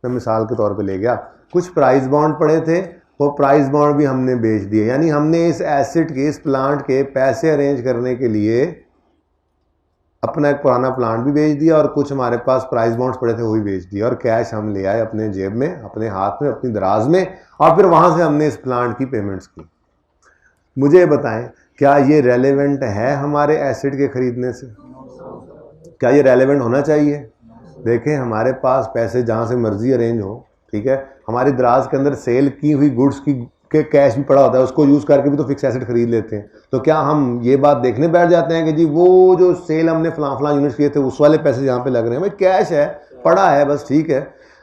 मैं मिसाल के तौर पे ले गया, कुछ प्राइस बॉन्ड पड़े थे, वो प्राइस बॉन्ड भी हमने बेच दिए। यानी हमने इस एसेट के, इस प्लांट के पैसे अरेंज करने के लिए अपना एक पुराना प्लांट भी बेच दिया और कुछ हमारे पास प्राइस बॉन्ड्स पड़े थे वो भी बेच दिया, और कैश हम ले आए अपने जेब में, अपने हाथ में, अपनी दराज में, और फिर वहाँ से हमने इस प्लांट की पेमेंट्स की। मुझे बताएं, क्या ये रेलेवेंट है हमारे एसेट के खरीदने से? क्या ये रेलेवेंट होना चाहिए? देखें, हमारे पास पैसे जहाँ से मर्जी अरेंज हो, ठीक है, हमारी दराज के अंदर सेल की हुई गुड्स की के कैश भी पड़ा होता है, उसको यूज़ करके भी तो फिक्स एसेट खरीद लेते हैं। तो क्या हम ये बात देखने बैठ जाते हैं कि जी वो जो सेल हमने फलां यूनिट्स किए थे उस वाले पैसे यहाँ पे लग रहे हैं? भाई कैश है, पड़ा है, बस ठीक है।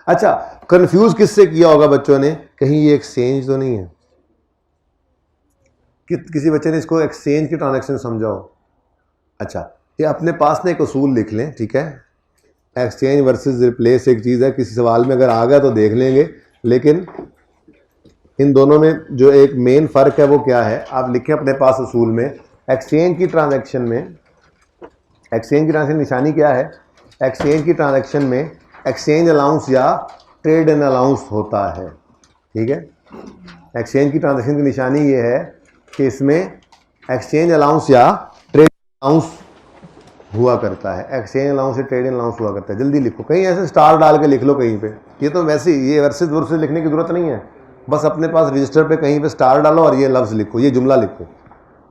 अच्छा, कंफ्यूज किससे किया होगा बच्चों ने? कहीं ये एक्सचेंज तो नहीं है? किसी बच्चे ने इसको एक्सचेंज की ट्रांजैक्शन समझा हो? अच्छा, ये अपने पास ना एक उसूल लिख लें, ठीक है, एक्सचेंज वर्सेस रिप्लेस एक चीज़ है, किसी सवाल में अगर आ गया तो देख लेंगे, लेकिन इन दोनों में जो एक मेन फ़र्क है वो क्या है, आप लिखें अपने पास उसूल में। एक्सचेंज की ट्रांजैक्शन में, एक्सचेंज की ट्रांजैक्शन निशानी क्या है? एक्सचेंज की ट्रांजैक्शन में एक्सचेंज अलाउंस या ट्रेड इन अलाउंस होता है, ठीक है। एक्सचेंज की ट्रांजैक्शन की निशानी ये है कि इसमें एक्सचेंज अलाउंस या ट्रेड अलाउंस हुआ करता है, एक्सचेंज अलाउंस या ट्रेड इन अलाउंस हुआ करता है। जल्दी लिखो, कहीं ऐसे स्टार डाल के लिख लो कहीं पे, ये तो वैसे ही ये वर्सेस वर्सेस लिखने की जरूरत नहीं है, बस अपने पास रजिस्टर पे कहीं पे स्टार डालो और ये लफ्ज़ लिखो, ये जुमला लिखो।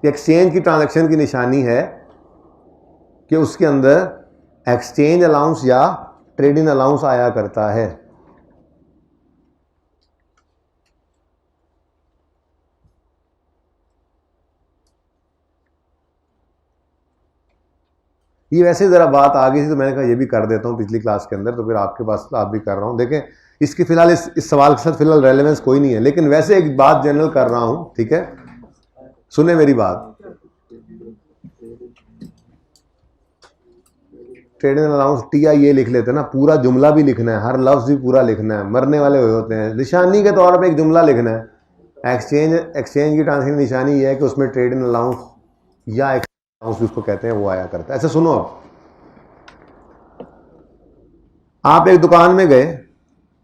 एक्सचेंज की ट्रांजैक्शन की निशानी है कि उसके अंदर एक्सचेंज अलाउंस या ट्रेड इन अलाउंस आया करता है। ये वैसे ज़रा बात आ गई थी तो मैंने कहा ये भी कर देता हूँ पिछली क्लास के अंदर, तो फिर आपके पास आप भी कर रहा हूँ। देखें, इसकी फ़िलहाल इस सवाल के साथ फ़िलहाल रेलेवेंस कोई नहीं है, लेकिन वैसे एक बात जनरल कर रहा हूँ, ठीक है, सुने मेरी बात। ट्रेड इन अलाउंस TIA लिख लेते हैं ना, पूरा जुमला भी लिखना है, हर लफ्ज़ भी पूरा लिखना है, मरने वाले हुए होते हैं। निशानी के तौर पर एक जुमला लिखना है। एक्सचेंज की ट्रांजैक्शन निशानी ये है कि उसमें ट्रेड इन अलाउंस या अलाउंस उसको कहते हैं वो आया करता है। ऐसे सुनो, आप एक दुकान में गए,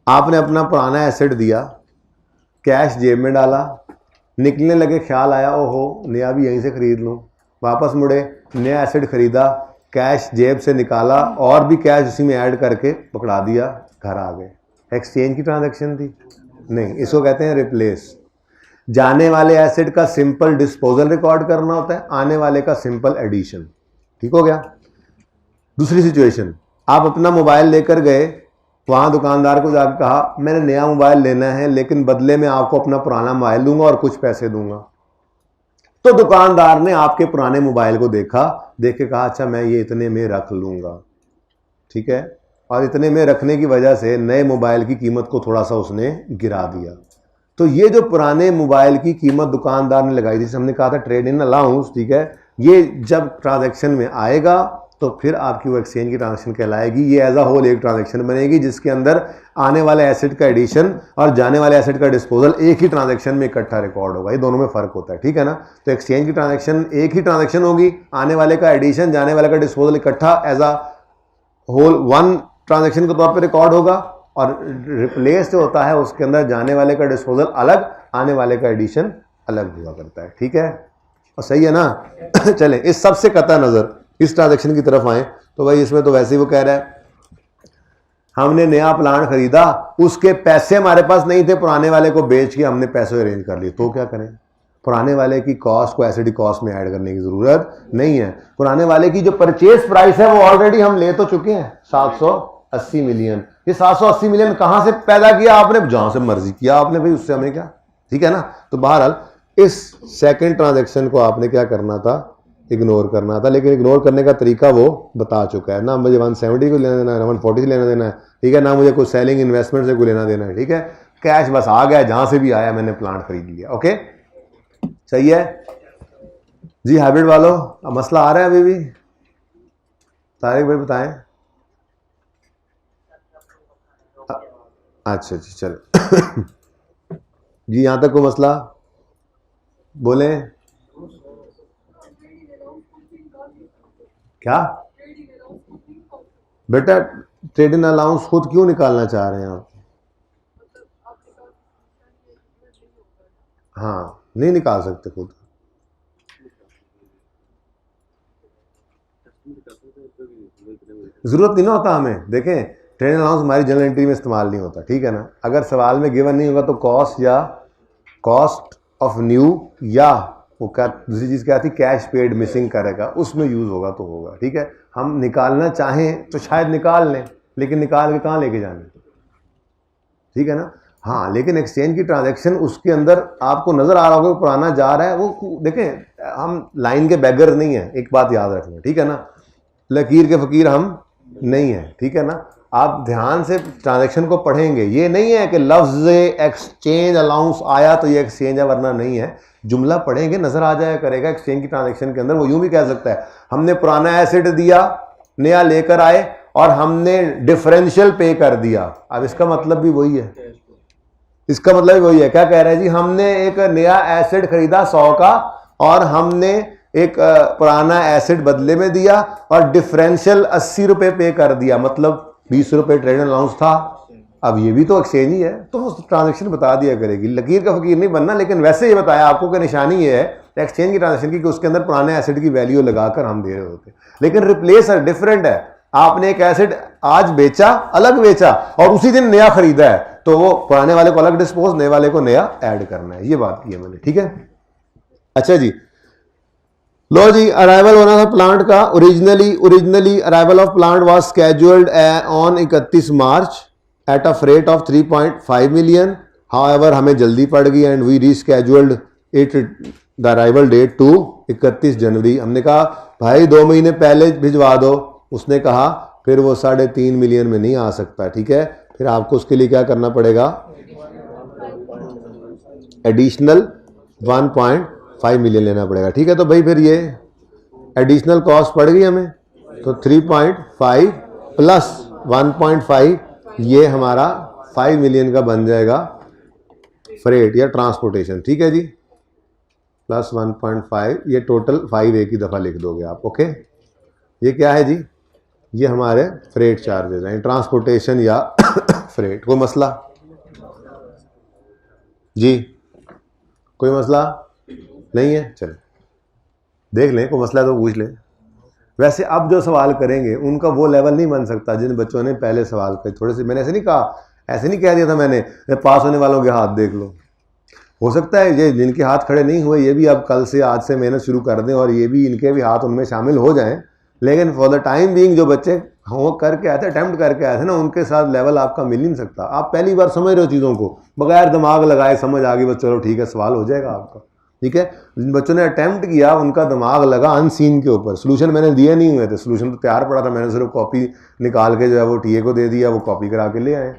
आपने अपना पुराना एसेट दिया, कैश जेब में डाला, निकलने लगे ख्याल आया ओहो नया भी यहीं से खरीद लूँ, वापस मुड़े, नया एसेट खरीदा, कैश जेब से निकाला और भी कैश उसी में ऐड करके पकड़ा दिया, घर आ गए। एक्सचेंज की ट्रांजैक्शन थी? नहीं, इसको कहते हैं रिप्लेस। जाने वाले एसेट का सिंपल डिस्पोजल रिकॉर्ड करना होता है, आने वाले का सिंपल एडिशन। ठीक हो गया। दूसरी सिचुएशन, आप अपना मोबाइल लेकर गए, वहाँ दुकानदार को जाकर कहा मैंने नया मोबाइल लेना है लेकिन बदले में आपको अपना पुराना मोबाइल दूंगा और कुछ पैसे दूंगा। तो दुकानदार ने आपके पुराने मोबाइल को देखा, देख के कहा अच्छा मैं ये इतने में रख लूँगा, ठीक है, और इतने में रखने की वजह से नए मोबाइल की कीमत को थोड़ा सा उसने गिरा दिया। तो ये जो पुराने मोबाइल की कीमत दुकानदार ने लगाई थी, हमने कहा था ट्रेड इन अलाउंस, ठीक है, ये जब ट्रांजैक्शन में आएगा तो फिर आपकी वो एक्सचेंज की ट्रांजैक्शन कहलाएगी। ये एज अ होल एक ट्रांजैक्शन बनेगी जिसके अंदर आने वाले एसेट का एडिशन और जाने वाले एसेट का डिस्पोजल एक ही ट्रांजैक्शन में इकट्ठा रिकॉर्ड होगा। ये दोनों में फर्क होता है, ठीक है ना। तो एक्सचेंज की ट्रांजैक्शन एक ही ट्रांजैक्शन होगी, आने वाले का एडिशन जाने वाले का डिस्पोजल इकट्ठा as a whole one transaction के तौर पर रिकॉर्ड होगा, और रिप्लेस जो होता है उसके अंदर जाने वाले का डिस्पोजल अलग, आने वाले का एडिशन अलग हुआ करता है, ठीक है। और सही है ना। चलें इस सबसे कतई नजर इस ट्रांजैक्शन की तरफ आए तो भाई इसमें तो वैसे ही वो कह रहा है हमने नया प्लांट खरीदा, उसके पैसे हमारे पास नहीं थे, पुराने वाले को बेच के हमने पैसे अरेंज कर लिए, तो क्या करें। पुराने वाले की कॉस्ट को एसिड कॉस्ट में ऐड करने की जरूरत नहीं है। पुराने वाले की जो परचेज प्राइस है वो ऑलरेडी हम ले तो चुके हैं 780 मिलियन। ये 780 मिलियन कहां से पैदा किया आपने, जहां से मर्जी किया आपने भाई, उससे हमें क्या, ठीक है ना। तो बहरहाल इस सेकंड ट्रांजैक्शन को आपने क्या करना था, इग्नोर करना था, लेकिन इग्नोर करने का तरीका वो बता चुका है ना। मुझे 170 को लेना देना है, 140 से लेना देना है, ठीक है ना। मुझे कोई सेलिंग इन्वेस्टमेंट से कोई लेना देना है, ठीक है। कैश बस आ गया, जहां से भी आया मैंने प्लांट खरीद लिया, ओके सही है जी। हाइब्रिड वालों अब मसला आ रहा है अभी भी, तारिक भाई बताएं। अच्छा जी चलो। जी यहां तक कोई मसला बोले क्या बेटा, ट्रेडिंग अलाउंस खुद क्यों निकालना चाह रहे हैं आप। हाँ नहीं निकाल सकते खुद, जरूरत नहीं ना होता हमें। देखें ट्रेडिंग अलाउंस हमारी जनरल एंट्री में इस्तेमाल नहीं होता, ठीक है ना। अगर सवाल में गिवन नहीं होगा तो कॉस्ट या कॉस्ट ऑफ न्यू या वो क्या दूसरी चीज़ क्या थी, कैश पेड मिसिंग करेगा, उसमें यूज़ होगा तो होगा, ठीक है। हम निकालना चाहें तो शायद निकाल लें, लेकिन निकाल के कहाँ लेके जाने, ठीक है ना। हाँ लेकिन एक्सचेंज की ट्रांजैक्शन उसके अंदर आपको नज़र आ रहा होगा पुराना जा रहा है, वो देखें हम लाइन के बैगर नहीं है, एक बात याद रखना, ठीक है ना। लकीर के फ़कीर हम नहीं है, ठीक है ना। आप ध्यान से ट्रांजैक्शन को पढ़ेंगे, ये नहीं है कि लफ्ज़ एक्सचेंज अलाउंस आया तो ये एक्सचेंज है वरना नहीं है। जुमला पढ़ेंगे नजर आ जाया करेगा एक्सचेंज की ट्रांजैक्शन के अंदर। वो यूं भी कह सकता है हमने पुराना एसेट दिया, नया लेकर आए और हमने डिफरेंशियल पे कर दिया। अब इसका मतलब भी वही है, इसका मतलब भी वही है। क्या कह रहा है जी, हमने एक नया एसेट खरीदा 100 का और हमने एक पुराना एसेट बदले में दिया और डिफरेंशियल 80 रुपए पे कर दिया, मतलब 20 रुपए ट्रेडिंग अलाउंस था। अब ये भी तो एक्सचेंज ही है, तो वो ट्रांजैक्शन बता दिया करेगी। लकीर का फकीर नहीं बनना, लेकिन वैसे ये बताया आपको कि निशानी ये है एक्सचेंज की ट्रांजैक्शन की कि उसके अंदर पुराने एसेट की वैल्यू लगाकर हम दे रहे होते। लेकिन रिप्लेस डिफरेंट है, आपने एक एसेट आज बेचा, अलग बेचा और उसी दिन नया खरीदा है, तो वो पुराने वाले को अलग डिस्पोज, नए वाले को नया ऐड करना है, ये बात की है मैंने, ठीक है। अच्छा जी लो जी, अराइवल होना था प्लांट का। Originally arrival of plant was scheduled on 31 March at a freight of 3.5 million. However हमें जल्दी पड़ गई and we rescheduled it the arrival date to 31 January. हमने कहा भाई 2 महीने पहले भिजवा दो, उसने कहा फिर वो 3.5 मिलियन में नहीं आ सकता, ठीक है। फिर आपको उसके लिए क्या करना पड़ेगा, एडिशनल 1.5 मिलियन लेना पड़ेगा, ठीक है। तो भाई फिर ये एडिशनल कॉस्ट पड़ गई हमें, तो 3.5 प्लस 1.5 ये हमारा 5 मिलियन का बन जाएगा फ्रेट या ट्रांसपोर्टेशन, ठीक है जी। प्लस 1.5 ये टोटल 5 एक ही दफ़ा लिख दोगे आप, ओके। ये क्या है जी, ये हमारे फ्रेट चार्जेस हैं, ट्रांसपोर्टेशन या फ्रेट। कोई मसला जी, कोई मसला नहीं है, चले देख लें, कोई मसला तो पूछ लें। वैसे अब जो सवाल करेंगे उनका वो लेवल नहीं बन सकता जिन बच्चों ने पहले सवाल करे। थोड़े से मैंने ऐसे नहीं कहा, ऐसे नहीं कह दिया था मैंने पास होने वालों के हाथ देख लो। हो सकता है ये जिनके हाथ खड़े नहीं हुए ये भी अब कल से आज से मेहनत शुरू कर दें और ये भी इनके भी हाथ उनमें शामिल हो जाएं। लेकिन फॉर द टाइम बीइंग जो बच्चे होमवर्क करके आए थे, अटैम्प्ट करके आए थे ना, उनके साथ लेवल आपका मिल ही नहीं सकता। आप पहली बार समझ रहे हो चीज़ों को, बगैर दिमाग लगाए समझ आ गई, बस चलो ठीक है सवाल हो जाएगा आपका, ठीक है। जिन बच्चों ने अटैम्प्ट किया उनका दिमाग लगा अनसीन के ऊपर। सोल्यूशन मैंने दिए नहीं हुए थे, सोल्यूशन तो तैयार पड़ा था, मैंने सिर्फ कॉपी निकाल के जो है वो टीए को दे दिया, वो कॉपी करा के ले आए।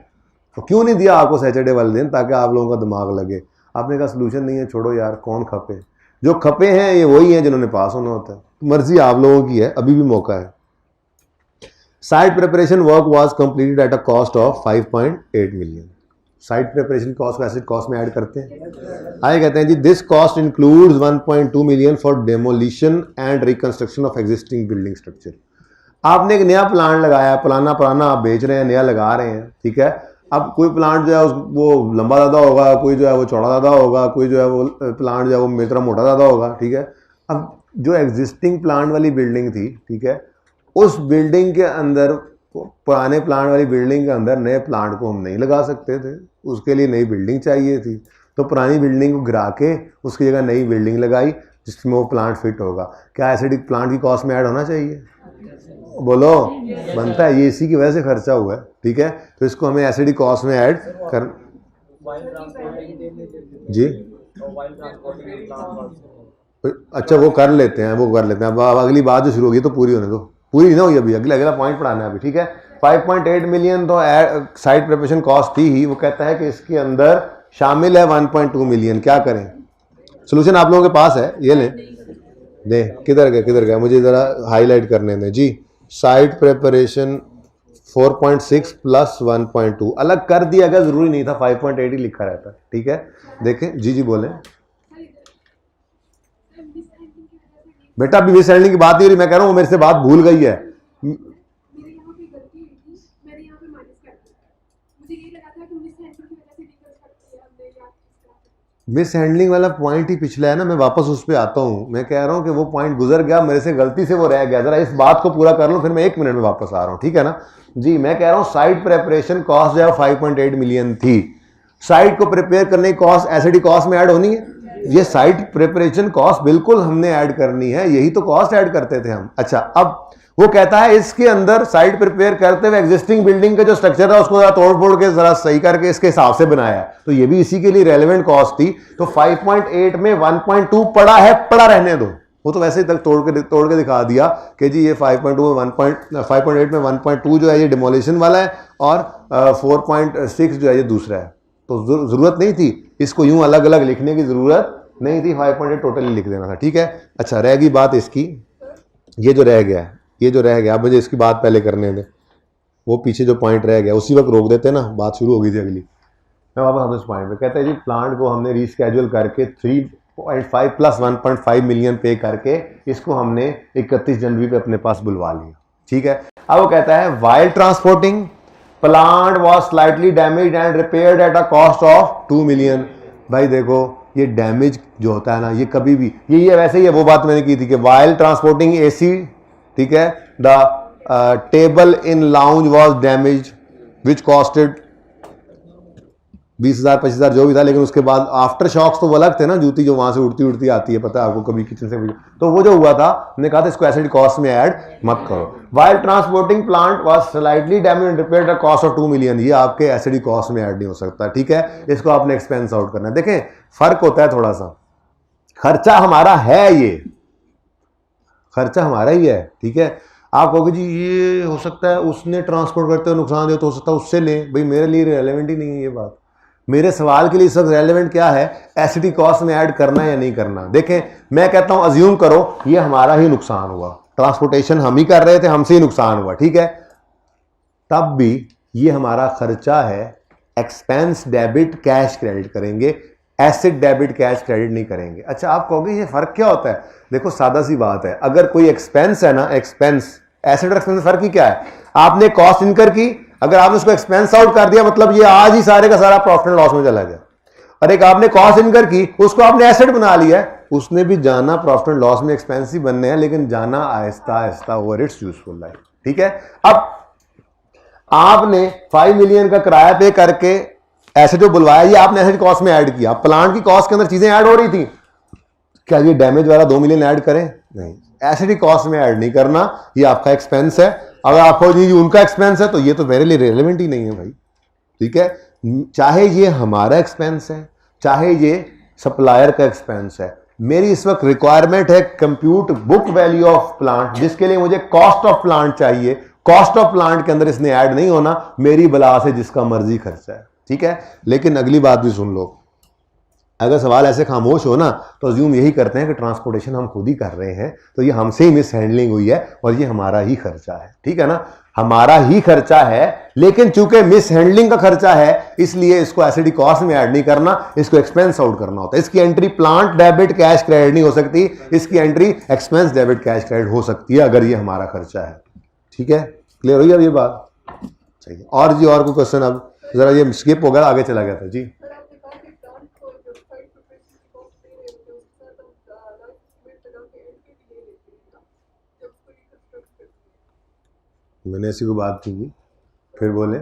तो क्यों नहीं दिया आपको सैटरडे वाले दिन, ताकि आप लोगों का दिमाग लगे। आपने कहा सोल्यूशन नहीं है, छोड़ो यार, कौन खपे। जो खपे हैं ये वही हैं जिन्होंने पास होना होता है। मर्जी आप लोगों की है, अभी भी मौका है, site preparation work was completed at a cost of 5.8 million. Site preparation cost को एसिड कॉस्ट में ऐड करते हैं। आगे कहते हैं जी this cost includes 1.2 million for demolition and reconstruction of existing building structure. आपने एक नया प्लांट लगाया, पुराना आप बेच रहे हैं, नया लगा रहे हैं, ठीक है। अब कोई प्लांट जो है वो लंबा ज़्यादा होगा, कोई जो है वो चौड़ा ज़्यादा होगा, कोई जो है वो प्लांट जो है वो मेरी तरह मोटा ज़्यादा होगा, ठीक है। अब जो एग्जिस्टिंग प्लांट वाली बिल्डिंग थी, ठीक है, उस बिल्डिंग के अंदर, पुराने प्लांट वाली बिल्डिंग के अंदर नए प्लांट को हम नहीं लगा सकते थे, उसके लिए नई बिल्डिंग चाहिए थी। तो पुरानी बिल्डिंग को गिरा के उसकी जगह नई बिल्डिंग लगाई जिसमें वो प्लांट फिट होगा। क्या एसिडिक प्लांट की कॉस्ट में ऐड होना चाहिए? बोलो, बनता है, ये इसी की वजह से खर्चा हुआ है, ठीक है। तो इसको हमें एसिडिक कॉस्ट में ऐड कर जी। अच्छा वो कर लेते हैं, अब अगली बात जो शुरू होगी तो पूरी होने दो, पूरी ना हुई अभी, अगला पॉइंट पढ़ाना है अभी, ठीक है। 5.8 मिलियन तो साइट प्रिपरेशन कॉस्ट थी ही। वो कहता है कि इसके अंदर शामिल है 1.2 मिलियन। क्या करें? सोल्यूशन आप लोगों के पास है, ये लें। दे किधर गया मुझे ज़रा हाईलाइट करने दें जी। साइट प्रिपरेशन 4.6 प्लस 1.2 अलग कर दिया, अगर ज़रूरी नहीं था, 5.8 ही लिखा रहता, ठीक है। देखें जी बोलें बेटा, अभी मिसअंडरस्टैंडिंग की बात नहीं हो रही, मैं कह रहा हूँ मेरे से बात भूल गई है। मिस हैंडलिंग वाला पॉइंट ही पिछला है ना, मैं वापस उस पर आता हूँ। मैं कह रहा हूँ कि वो पॉइंट गुजर गया मेरे से, गलती से वो रह गया। जरा इस बात को पूरा कर लो, फिर मैं 1 मिनट में वापस आ रहा हूँ, ठीक है ना जी। मैं कह रहा हूँ साइट प्रिपरेशन कॉस्ट जो है 5.8 मिलियन थी। साइट को प्रिपेयर करने की कॉस्ट एसिडी कॉस्ट में ऐड होनी है। ये साइट प्रिपरेशन कॉस्ट बिल्कुल हमने ऐड करनी है, यही तो कॉस्ट ऐड करते थे हम। अच्छा, अब वो कहता है इसके अंदर साइट प्रिपेयर करते हुए एग्जिस्टिंग बिल्डिंग का जो स्ट्रक्चर है उसको जरा तोड़ फोड़ के जरा सही करके इसके हिसाब से बनाया है, तो ये भी इसी के लिए रेलेवेंट कॉस्ट थी। तो 5.8 में 1.2 पड़ा है, पड़ा रहने दो, वो तो वैसे ही तक तोड़ के दिखा दिया कि जी ये 5.2 में 5.8 में 1.2 जो है ये डिमोलिशन वाला है और 4.6 जो है ये दूसरा है। तो जरूरत नहीं थी इसको यूं अलग अलग लिखने की, जरूरत नहीं थी, 5.8 टोटली लिख देना था, ठीक है। अच्छा, रह गई बात इसकी, ये जो रह गया, अब मुझे इसकी बात पहले करने दें। वो पीछे जो पॉइंट रह गया उसी वक्त रोक देते ना, बात शुरू हो गई थी अगली। मैं वापस आता हूँ इस पॉइंट पे। कहते हैं जी प्लांट को हमने रीस्केड्यूल करके 3.5 प्लस 1.5 मिलियन पे करके इसको हमने 31 जनवरी पे अपने पास बुलवा लिया, ठीक है। अब वो कहता है while transporting plant was slightly damage and repaired eight a cost of 2 million. भाई देखो, ये डैमेज जो होता है ना, ये कभी भी ये वैसे ही है, वो बात मैंने की थी कि वाइल ट्रांसपोर्टिंग एसी, ठीक है, the table in lounge was damage which costed 20,000 25,000 जो भी था, लेकिन उसके बाद आफ्टर शॉक्स तो वो अलग थे ना, जूती जो वहां से उड़ती आती है, पता है आपको, कभी किचन से, तो वो जो हुआ था हमने कहा था इसको एसिड कॉस्ट में ऐड मत करो। While transporting plant was slightly damage and repaired at cost of 2 million, ये आपके एसिड कॉस्ट में ऐड नहीं हो सकता, ठीक है। इसको आपने एक्सपेंस आउट करना है। देखें फर्क होता है थोड़ा सा, खर्चा हमारा है, ये खर्चा हमारा ही है, ठीक है। आप कहोगे जी ये हो सकता है उसने ट्रांसपोर्ट करते हुए नुकसान दिया, तो हो सकता है उससे लें, भाई मेरे लिए रेलेवेंट ही नहीं है ये बात। मेरे सवाल के लिए इस वक्त रेलेवेंट क्या है, एसिडी कॉस्ट में ऐड करना या नहीं करना। देखें मैं कहता हूं अज्यूम करो ये हमारा ही नुकसान हुआ, ट्रांसपोर्टेशन हम ही कर रहे थे, हमसे ही नुकसान हुआ, ठीक है, तब भी ये हमारा खर्चा है, एक्सपेंस डेबिट कैश क्रेडिट करेंगे, एसिड डेबिट कैश क्रेडिट नहीं करेंगे। अच्छा आप कहोगे ये फर्क क्या होता है? देखो सादा सी बात है, अगर कोई एक्सपेंस है ना, एक्सपेंस एसिड और एक्सपेंस फर्क ही क्या है, आपने कॉस्ट इनकर की, अगर आपने उसको एक्सपेंस आउट कर दिया मतलब ये आज ही सारे का सारा प्रॉफिट एंड लॉस में चला गया। और एक आपने कॉस्ट इनकर की, उसको आपने एसेट बना लिया, उसने भी जाना प्रॉफिट एंड लॉस में, एक्सपेंस ही बनने हैं, लेकिन जाना Aahista Aahista over it's useful life, ठीक है। अब आपने 5 मिलियन का किराया पे करके एसेट जो बुलवाया ये आपने एसेट कॉस्ट में ऐड किया, प्लांट की कॉस्ट के अंदर चीजें ऐड हो रही थी, क्या ये डैमेज वाला 2 मिलियन ऐड करें? नहीं, एसिड कॉस्ट में ऐड नहीं करना, ये आपका एक्सपेंस है। अगर आपको जी उनका एक्सपेंस है तो ये तो मेरे लिए रेलेवेंट ही नहीं है भाई, ठीक है। चाहे ये हमारा एक्सपेंस है, चाहे ये सप्लायर का एक्सपेंस है, मेरी इस वक्त रिक्वायरमेंट है compute book value of plant, जिसके लिए मुझे कॉस्ट ऑफ प्लांट चाहिए। कॉस्ट ऑफ प्लांट के अंदर इसने ऐड नहीं होना, मेरी बला से जिसका मर्जी खर्चा है, ठीक है। लेकिन अगली बात भी सुन लो, अगर सवाल ऐसे खामोश हो ना तो अज्यूम यही करते हैं कि ट्रांसपोर्टेशन हम खुद ही कर रहे हैं, तो ये हमसे ही मिस हैंडलिंग हुई है और ये हमारा ही खर्चा है, ठीक है ना, हमारा ही खर्चा है। लेकिन चूंकि मिस हैंडलिंग का खर्चा है इसलिए इसको एसिडी कॉस्ट में ऐड नहीं करना, इसको एक्सपेंस आउट करना होता है। इसकी entry plant debit cash credit नहीं हो सकती, इसकी entry expense debit cash credit हो सकती है अगर ये हमारा खर्चा है। ठीक है, क्लियर हुई अब ये बात? चाहिए और जी, और कोई क्वेश्चन? अब जरा ये स्किप हो गया, आगे चला गया था जी। मैंने ऐसी कोई बात की, फिर बोले।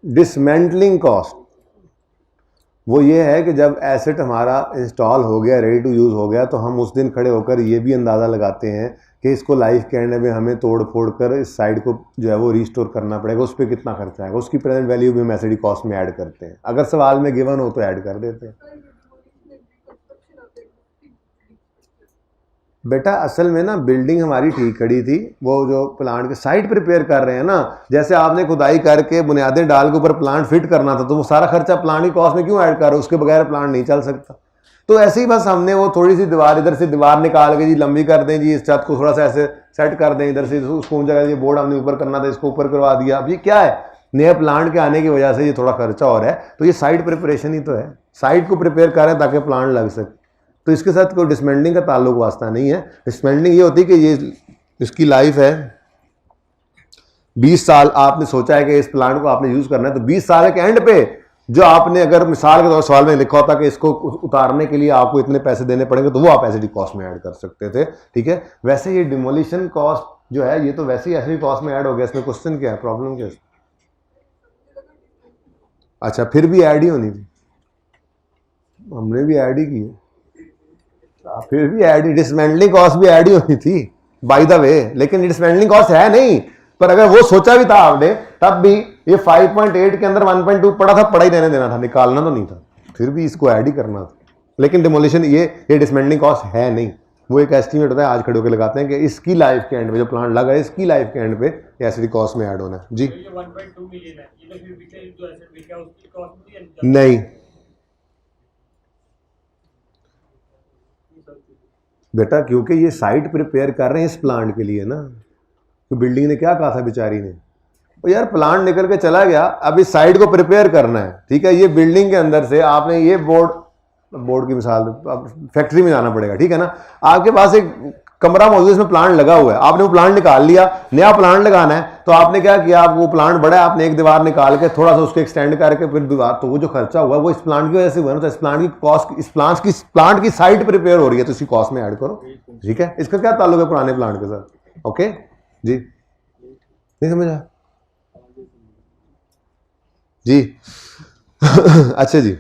डिसमेंटलिंग कॉस्ट वो ये है कि जब एसेट हमारा इंस्टॉल हो गया, रेडी टू यूज़ हो गया, तो हम उस दिन खड़े होकर ये भी अंदाज़ा लगाते हैं कि इसको लाइफ के एंड में हमें तोड़ फोड़ कर इस साइड को जो है वो रिस्टोर करना पड़ेगा, उस पर कितना खर्चा आएगा, उसकी प्रेजेंट वैल्यू भी हम एसिडी कॉस्ट में ऐड करते हैं। अगर सवाल में गिवन हो तो ऐड कर देते हैं। बेटा असल में ना बिल्डिंग हमारी ठीक खड़ी थी, वो जो प्लांट के साइट प्रिपेयर कर रहे हैं ना, जैसे आपने खुदाई करके बुनियादें डाल के ऊपर प्लांट फिट करना था, तो वो सारा खर्चा प्लांट की कॉस्ट में क्यों ऐड कर रहे हो? उसके बगैर प्लांट नहीं चल सकता। तो ऐसे ही बस हमने वो थोड़ी सी दीवार, इधर से दीवार निकाल के जी लंबी कर दें जी, इस छत को थोड़ा सा ऐसे सेट कर दें, इधर से उसको जगह ये बोर्ड हमने ऊपर करना था, इसको ऊपर करवा दिया। अब ये क्या है, नया प्लांट के आने की वजह से ये थोड़ा खर्चा और है, तो ये साइट प्रिपरेशन ही तो है, साइट को प्रिपेयर करें ताकि प्लांट लग सके। तो इसके साथ कोई डिसमेंटलिंग का ताल्लुक वास्ता नहीं है। डिसमेंटलिंग ये होती है कि ये इसकी लाइफ है 20 साल, आपने सोचा है कि इस प्लांट को आपने यूज़ करना है, तो 20 साल के एंड पे जो आपने अगर मिसाल के तौर सवाल में लिखा होता कि इसको उतारने के लिए आपको इतने पैसे देने पड़ेंगे, तो वो आप एसिडी कॉस्ट में ऐड कर सकते थे। ठीक है, वैसे ये डिमोलिशन कॉस्ट जो है ये तो वैसे ही एसिडी कॉस्ट में ऐड हो गया। इसमें क्वेश्चन क्या है, प्रॉब्लम क्या है? अच्छा, फिर भी ऐड ही होनी थी, हमने भी ऐड ही की है, फिर भी ऐड, डिसमेंटलिंग कॉस्ट भी ऐड ही होनी थी बाय द वे, लेकिन डिसमेंटलिंग कॉस्ट है नहीं। पर अगर वो सोचा भी था आपने तब भी ये 5.8 के अंदर 1.2 पड़ा था, पड़ा ही रहने देना था, निकालना तो नहीं था, फिर भी इसको ऐड ही करना था। लेकिन डिमोलिशन ये डिसमेंटलिंग कॉस्ट है नहीं, वो एक एस्टिमेट होता है, आज खड़े होकर लगाते हैं कि इसकी लाइफ के एंड पे जो प्लांट लगा है इसकी लाइफ के एंड पे एसिडी कॉस्ट में ऐड होना है जी। नहीं बेटा, क्योंकि ये साइट प्रिपेयर कर रहे हैं इस प्लांट के लिए ना। तो बिल्डिंग ने क्या कहा था बेचारी ने, तो यार प्लांट निकल के चला गया, अब इस साइट को प्रिपेयर करना है। ठीक है, ये बिल्डिंग के अंदर से आपने ये बोर्ड की मिसाल, फैक्ट्री में जाना पड़ेगा, ठीक है ना, आपके पास एक कमरा मौजूद है, इसमें प्लांट लगा हुआ है, आपने वो प्लांट निकाल लिया, नया प्लांट लगाना है, तो आपने क्या किया, आप वो प्लांट बड़ा है, आपने एक दीवार निकाल के थोड़ा सा उसको एक्सटेंड करके फिर दीवार, तो वो जो खर्चा हुआ वो इस प्लांट की वजह से हुआ ना, तो इस प्लांट की कॉस्ट, इस प्लांट की साइट प्रिपेयर हो रही है, तो इसकी कॉस्ट में ऐड करो। ठीक है, इसका क्या ताल्लुक है पुराने प्लांट के साथ? ओके जी, नहीं समझा जी? अच्छा जी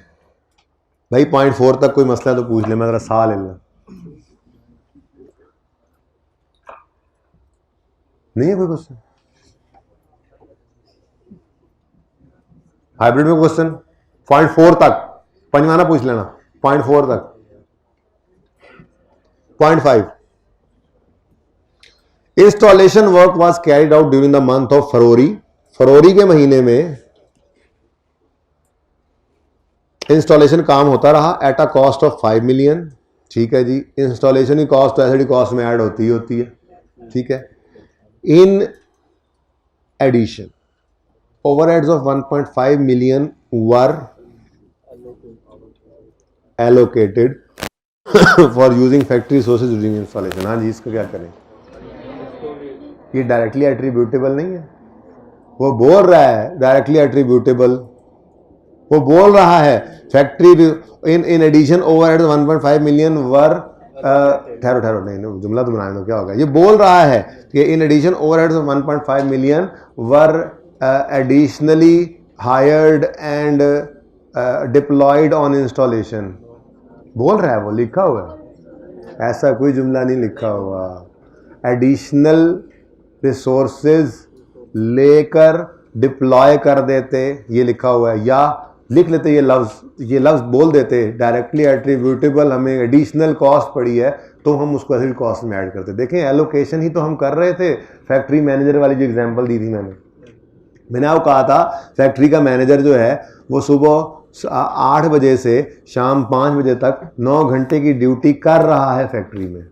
भाई, 0.4 तक कोई मसला तो पूछ ले, मैं जरा साह ले लेना। नहीं है कोई क्वेश्चन? हाइब्रिड में क्वेश्चन 0.4 तक, पंजवाना पूछ लेना 0.4 तक। 0.5 installation work was carried out during the month of February. फरवरी के महीने में इंस्टॉलेशन काम होता रहा at a cost of 5 million. ठीक है जी, इंस्टॉलेशन की कॉस्ट तो एसिडी कॉस्ट में ऐड होती है। ठीक है, in addition overheads of 1.5 million were allocated for using factory sources during installation। हाँ जी, इसको क्या करें, ये डायरेक्टली एट्रीब्यूटेबल नहीं है, वो बोल रहा है डायरेक्टली एट्रीब्यूटेबल, वो बोल रहा है factory in addition overhead 1.5 million वर, ठहरो नहीं, जुमला तो बनाने दो, क्या होगा, ये बोल रहा है कि in addition overhead 1.5 million were additionally hired and deployed on installation। बोल रहा है, वो लिखा हुआ है, ऐसा कोई जुमला नहीं लिखा हुआ। एडिशनल रिसोर्सेज लेकर डिप्लॉय कर देते, ये लिखा हुआ है, या लिख लेते ये लफ्ज़ बोल देते डायरेक्टली एट्रीब्यूटेबल, हमें एडिशनल कॉस्ट पड़ी है तो हम उसको एसिड कॉस्ट में ऐड करते। देखें एलोकेशन ही तो हम कर रहे थे। फैक्ट्री मैनेजर वाली जो एग्जांपल दी थी मैंने आपको कहा था फैक्ट्री का मैनेजर जो है वो सुबह 8 बजे से शाम 5 बजे तक 9 घंटे की ड्यूटी कर रहा है फैक्ट्री में।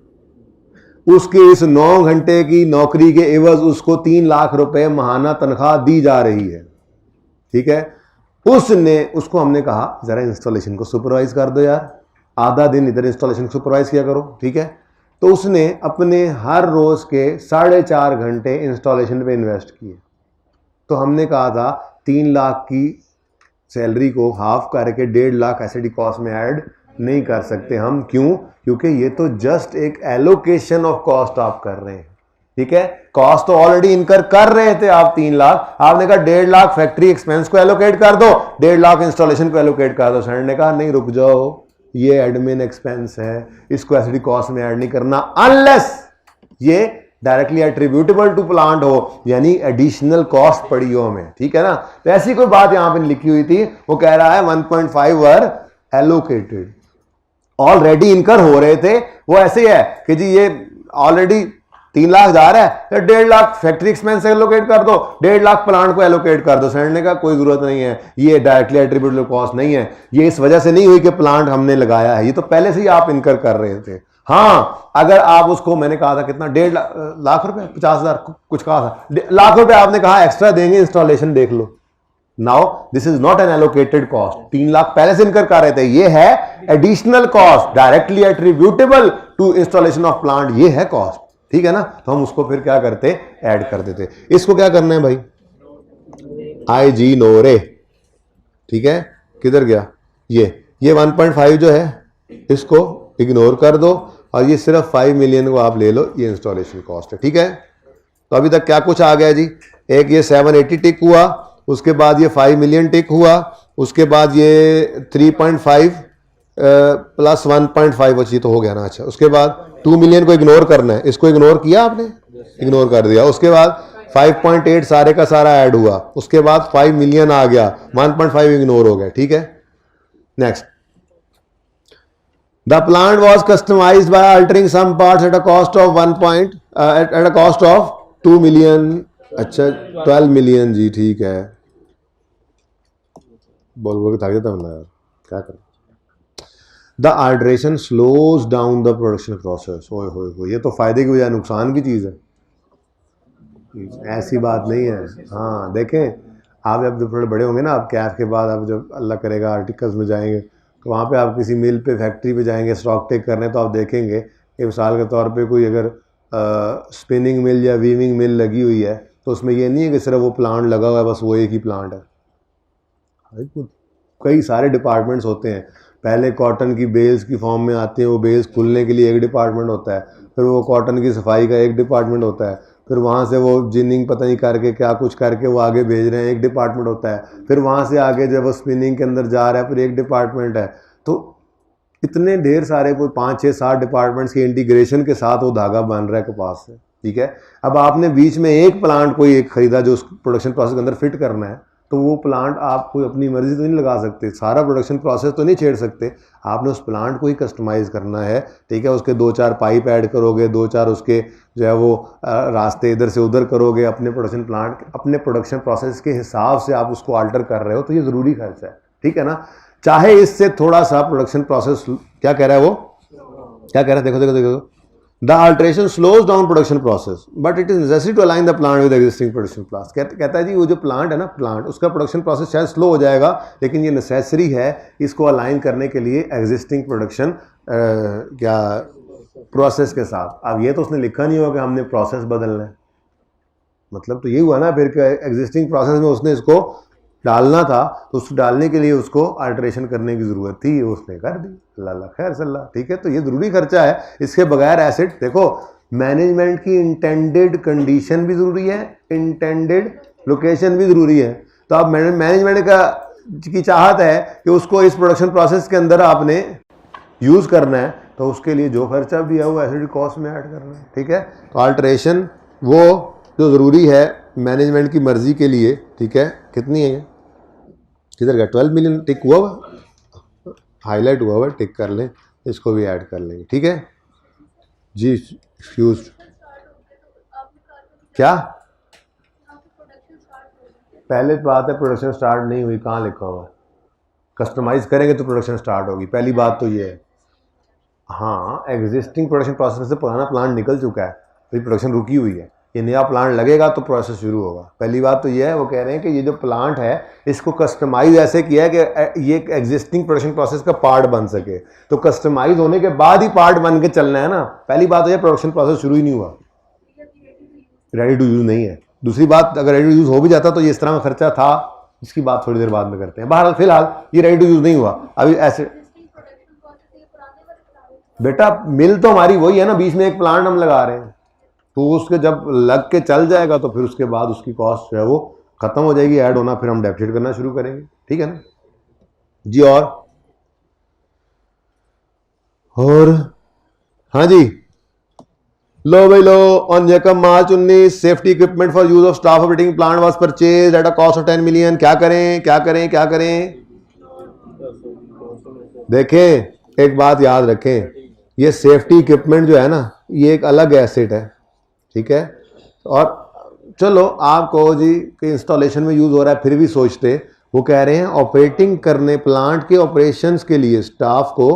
उसके इस 9 घंटे की नौकरी के एवज उसको 3 लाख रुपए माहाना तनख्वाह दी जा रही है, ठीक है। उसको हमने कहा जरा इंस्टॉलेशन को सुपरवाइज कर दो यार, आधा दिन इधर इंस्टॉलेशन को सुपरवाइज किया करो, ठीक है। तो उसने अपने हर रोज के 4.5 घंटे इंस्टॉलेशन पे इन्वेस्ट किए। तो हमने कहा था 3 लाख की सैलरी को हाफ करके 1.5 लाख एसिड कॉस्ट में ऐड नहीं कर सकते हम। क्यों? क्योंकि ये तो जस्ट एक एलोकेशन ऑफ कॉस्ट आप कर रहे हैं, ठीक है। कॉस्ट तो ऑलरेडी इनकर कर रहे थे आप 3 लाख, आपने कहा 1.5 लाख फैक्ट्री एक्सपेंस को एलोकेट कर दो, 1.5 लाख इंस्टॉलेशन को एलोकेट कर दो। सर ने कहा नहीं रुक जाओ, ये एडमिन एक्सपेंस है, इसको एसिड कॉस्ट में ऐड नहीं करना अनलेस ये डायरेक्टली एट्रीब्यूटेबल टू प्लांट हो, यानी एडिशनल कॉस्ट पड़ी हो हमें, ठीक है ना। तो ऐसी कोई बात यहां पे लिखी हुई थी। वो कह रहा है 1.5 वर एलोकेटेड, ऑलरेडी इनकर हो रहे थे। वो ऐसे ही है कि जी ये ऑलरेडी 3 लाख जा रहा है तो 1.5 लाख फैक्ट्री एक्सपेंस एलोकेट कर दो, 1.5 लाख प्लांट को एलोकेट कर दो। सर ने कहा कोई जरूरत नहीं है, ये डायरेक्टली एट्रीब्यूटेबल कॉस्ट नहीं है, ये इस वजह से नहीं हुई कि प्लांट हमने लगाया है, ये तो पहले से ही आप इनकर कर रहे थे। हाँ अगर आप उसको, मैंने कहा था कितना 1.5 लाख रुपए 50,000 कुछ कहा था, लाख रुपए आपने कहा एक्स्ट्रा देंगे इंस्टॉलेशन, देख लो। Now this is not an allocated cost, 3 lakh पहले से इनकर कर रहे थे, ये है additional cost directly attributable to installation of plant, ये है कॉस्ट, ठीक है ना। तो हम उसको फिर क्या करते, ऐड कर देते। इसको क्या करना है भाई, आई जी नो रे, ठीक है। किधर गया ये 1.5 जो है इसको इग्नोर कर दो और ये सिर्फ 5 मिलियन को आप ले लो, ये इंस्टॉलेशन कॉस्ट है, ठीक है। तो अभी तक क्या कुछ आ गया जी, एक ये 780 टिक हुआ, उसके बाद ये 5 मिलियन टिक हुआ, उसके बाद ये 3.5 प्लस 1.5 बची तो हो गया ना। अच्छा उसके बाद 2 मिलियन को इग्नोर करना है, इसको इग्नोर किया आपने, इग्नोर कर दिया। उसके बाद 5.8 सारे का सारा ऐड हुआ, उसके बाद 5 मिलियन आ गया, 1.5 इग्नोर हो गया, ठीक है। Next, the plant was customized by altering some parts at a cost of 2 million. अच्छा 12 मिलियन जी, ठीक है। बोल के थक जाता हूं यार, क्या करें। The alteration slows down the production process. ओए होए, ये तो फायदे की बजाय नुकसान की चीज़ है, ऐसी बात नहीं है। हाँ देखें, आप जब थोड़े बड़े होंगे ना, आप कैफ के बाद आप जब अल्लाह करेगा आर्टिकल्स में जाएंगे तो वहाँ पे आप किसी मिल पे, फैक्ट्री पे जाएंगे स्टॉक टेक करने, तो आप देखेंगे कि मिसाल के तौर पे कोई अगर स्पिनिंग मिल या वीविंग मिल लगी हुई है तो उसमें ये नहीं है कि सिर्फ वो प्लांट लगा हुआ है, बस वो एक ही प्लांट है। कई सारे डिपार्टमेंट्स होते हैं। पहले कॉटन की बेल्स की फॉर्म में आते हैं, वो बेल्स खुलने के लिए एक डिपार्टमेंट होता है, फिर वो कॉटन की सफाई का एक डिपार्टमेंट होता है, फिर वहाँ से वो जिनिंग पता नहीं करके क्या कुछ करके वो आगे भेज रहे हैं, एक डिपार्टमेंट होता है, फिर वहाँ से आगे जब वो स्पिनिंग के अंदर जा रहा है फिर एक डिपार्टमेंट है। तो इतने ढेर सारे कोई 5, 6, 7 डिपार्टमेंट्स के इंटीग्रेशन के साथ वो धागा बन रहा है कपास से, ठीक है। अब आपने बीच में एक प्लांट कोई एक खरीदा जो उस प्रोडक्शन प्रोसेस के अंदर फिट करना है, तो वो प्लांट आप कोई अपनी मर्जी तो नहीं लगा सकते, सारा प्रोडक्शन प्रोसेस तो नहीं छेड़ सकते, आपने उस प्लांट को ही कस्टमाइज़ करना है, ठीक है। उसके 2-4 पाइप ऐड करोगे, 2-4 उसके जो है वो रास्ते इधर से उधर करोगे, अपने प्रोडक्शन प्रोसेस के हिसाब से आप उसको अल्टर कर रहे हो, तो ये ज़रूरी खर्चा है, ठीक है ना। चाहे इससे थोड़ा सा प्रोडक्शन प्रोसेस, क्या कह रहा है वो, क्या कह रहा है, देखो देखो देखो, the alteration slows down production process but it is necessary to align the plant with existing production plant. कहता है जी वो जो प्लांट है ना, प्लांट उसका प्रोडक्शन प्रोसेस शायद स्लो हो जाएगा, लेकिन ये नेसेसरी है इसको अलाइन करने के लिए एग्जिस्टिंग प्रोडक्शन क्या प्रोसेस के साथ। अब ये तो उसने लिखा नहीं होगा कि हमने प्रोसेस बदलना है, मतलब तो ये हुआ ना फिर एग्जिस्टिंग प्रोसेस में उसने इसको डालना था, तो उसको डालने के लिए उसको अल्ट्रेशन करने की ज़रूरत थी, उसने कर दी, अल्लाह खैर सल्ला, ठीक है। तो ये ज़रूरी खर्चा है, इसके बगैर एसिड, देखो मैनेजमेंट की इंटेंडेड कंडीशन भी ज़रूरी है, इंटेंडेड लोकेशन भी ज़रूरी है। तो अब मैनेजमेंट की चाहत है कि उसको इस प्रोडक्शन प्रोसेस के अंदर आपने यूज़ करना है, तो उसके लिए जो खर्चा भी है वो एसिड कॉस्ट में ऐड करना है, ठीक है। तो अल्ट्रेशन वो जो ज़रूरी है मैनेजमेंट की मर्ज़ी के लिए, ठीक है। कितनी है ये, किधर गया, 12 मिलियन टिक हुआ हुआ, हाईलाइट हुआ हुआ, टिक कर लें, इसको भी ऐड कर लेंगे, ठीक है। जी फ्यूज क्या? पहले बात है प्रोडक्शन स्टार्ट नहीं हुई, कहाँ लिखा हुआ है? कस्टमाइज करेंगे तो प्रोडक्शन स्टार्ट होगी, पहली बात तो ये है। हाँ, एग्जिस्टिंग प्रोडक्शन प्रोसेस से पुराना प्लांट निकल चुका है, तो प्रोडक्शन रुकी हुई है, ये नया प्लांट लगेगा तो प्रोसेस शुरू होगा। पहली बात तो ये है, वो कह रहे हैं कि ये जो प्लांट है इसको कस्टमाइज ऐसे किया है कि ये एग्जिस्टिंग प्रोडक्शन प्रोसेस का पार्ट बन सके, तो कस्टमाइज होने के बाद ही पार्ट बन के चलना है ना। पहली बात तो ये प्रोडक्शन प्रोसेस शुरू ही नहीं हुआ, रेडी टू यूज नहीं है। दूसरी बात, अगर रेडी टू यूज हो भी जाता तो ये इस तरह का खर्चा था, इसकी बात थोड़ी देर बाद में करते हैं। बहरहाल फिलहाल ये रेडी टू यूज नहीं हुआ अभी ऐसे। बेटा मिल तो हमारी वही है ना, बीच में एक प्लांट हम लगा रहे हैं, तो उसके जब लग के चल जाएगा तो फिर उसके बाद उसकी कॉस्ट जो है वो खत्म हो जाएगी, ऐड होना, फिर हम डेप्रिशिएट करना शुरू करेंगे, ठीक है ना जी। और हाँ जी, लो भाई लो, ऑन यकम मार्च 19 safety equipment for use of staff operating plant was purchase eight a cost of 10 million. क्या करें क्या करें क्या करें? देखें, एक बात याद रखें, ये सेफ्टी इक्विपमेंट जो है ना, ये एक अलग एसेट है, ठीक है। और चलो आप कहो जी कि इंस्टॉलेशन में यूज हो रहा है, फिर भी सोचते, वो कह रहे हैं ऑपरेटिंग करने, प्लांट के ऑपरेशंस के लिए स्टाफ को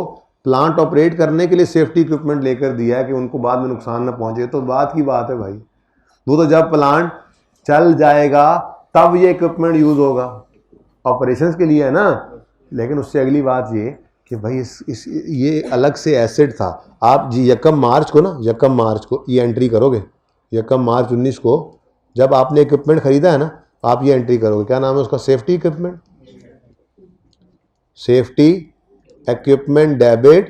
प्लांट ऑपरेट करने के लिए सेफ्टी इक्विपमेंट लेकर दिया है कि उनको बाद में नुकसान ना पहुंचे। तो बात की बात है भाई, वो तो जब प्लांट चल जाएगा तब ये इक्विपमेंट यूज होगा, ऑपरेशंस के लिए है ना। लेकिन उससे अगली बात ये कि भाई ये अलग से एसेट था। आप जी यकम मार्च को ना, यकम मार्च को ये एंट्री करोगे, यकम मार्च 19 को जब आपने इक्विपमेंट खरीदा है ना, आप ये एंट्री करोगे, क्या नाम है उसका? Safety equipment, safety equipment debit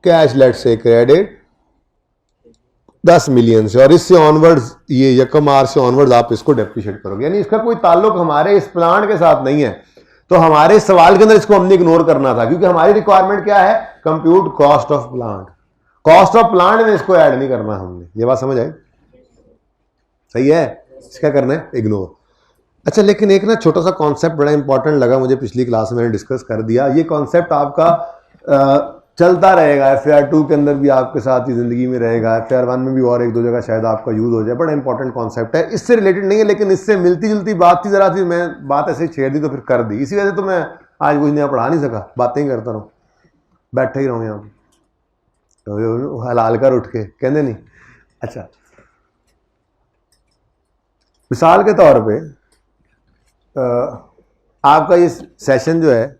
cash लेट से क्रेडिट 10 मिलियन से, और इससे ऑनवर्ड्स ये यकम मार्च से ऑनवर्ड्स आप इसको डेप्रिशिएट करोगे। यानी इसका कोई ताल्लुक हमारे इस प्लांट के साथ नहीं है। तो हमारे सवाल के अंदर इसको हमने इग्नोर करना था, क्योंकि हमारी रिक्वायरमेंट क्या है? Compute cost of plant. Cost of plant में इसको ऐड नहीं करना हमने। ये बात समझ आई? सही है, क्या करना है? इग्नोर। अच्छा, लेकिन एक ना छोटा सा कॉन्सेप्ट बड़ा इंपॉर्टेंट लगा मुझे, पिछली क्लास में मैंने डिस्कस कर दिया। ये कॉन्सेप्ट आपका चलता रहेगा, FAR 2 के अंदर भी आपके साथ ही जिंदगी में रहेगा, FAR 1 में भी और एक दो जगह शायद आपका यूज हो जाए। बड़ा इंपॉर्टेंट कॉन्सेप्ट है, इससे रिलेटेड नहीं है लेकिन इससे मिलती जुलती बात थी, जरा सी मैं बात ऐसे छेड़ दी तो फिर कर दी। इसी वजह से तो मैं आज कुछ नया पढ़ा नहीं सका, बातें ही करता रहूँ, बैठे ही रहूँ यहाँ तो हलाल कर उठ के, कहते नहीं। अच्छा, मिसाल के तौर पे आपका ये सेशन जो है,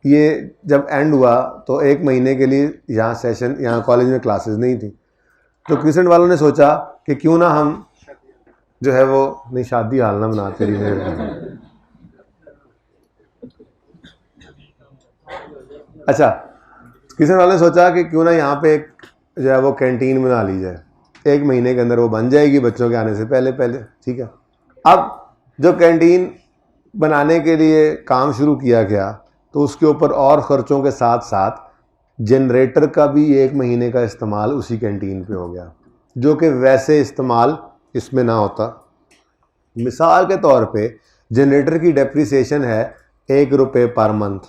ये जब एंड हुआ तो एक महीने के लिए यहाँ सेशन, यहाँ कॉलेज में क्लासेस नहीं थी, तो क्रिसेंट वालों ने सोचा कि क्यों ना हम जो है वो, नहीं शादी हाल ना बनाते रही। अच्छा, क्रिसेंट वालों ने सोचा कि क्यों ना यहाँ पे एक जो है वो कैंटीन बना ली जाए, एक महीने के अंदर वो बन जाएगी बच्चों के आने से पहले पहले, ठीक है। अब जो कैंटीन बनाने के लिए काम शुरू किया गया तो उसके ऊपर और ख़र्चों के साथ साथ जनरेटर का भी एक महीने का इस्तेमाल उसी कैंटीन पे हो गया, जो कि वैसे इस्तेमाल इसमें ना होता। मिसाल के तौर पे जनरेटर की डेप्रिसिएशन है 1 रुपये पर मंथ,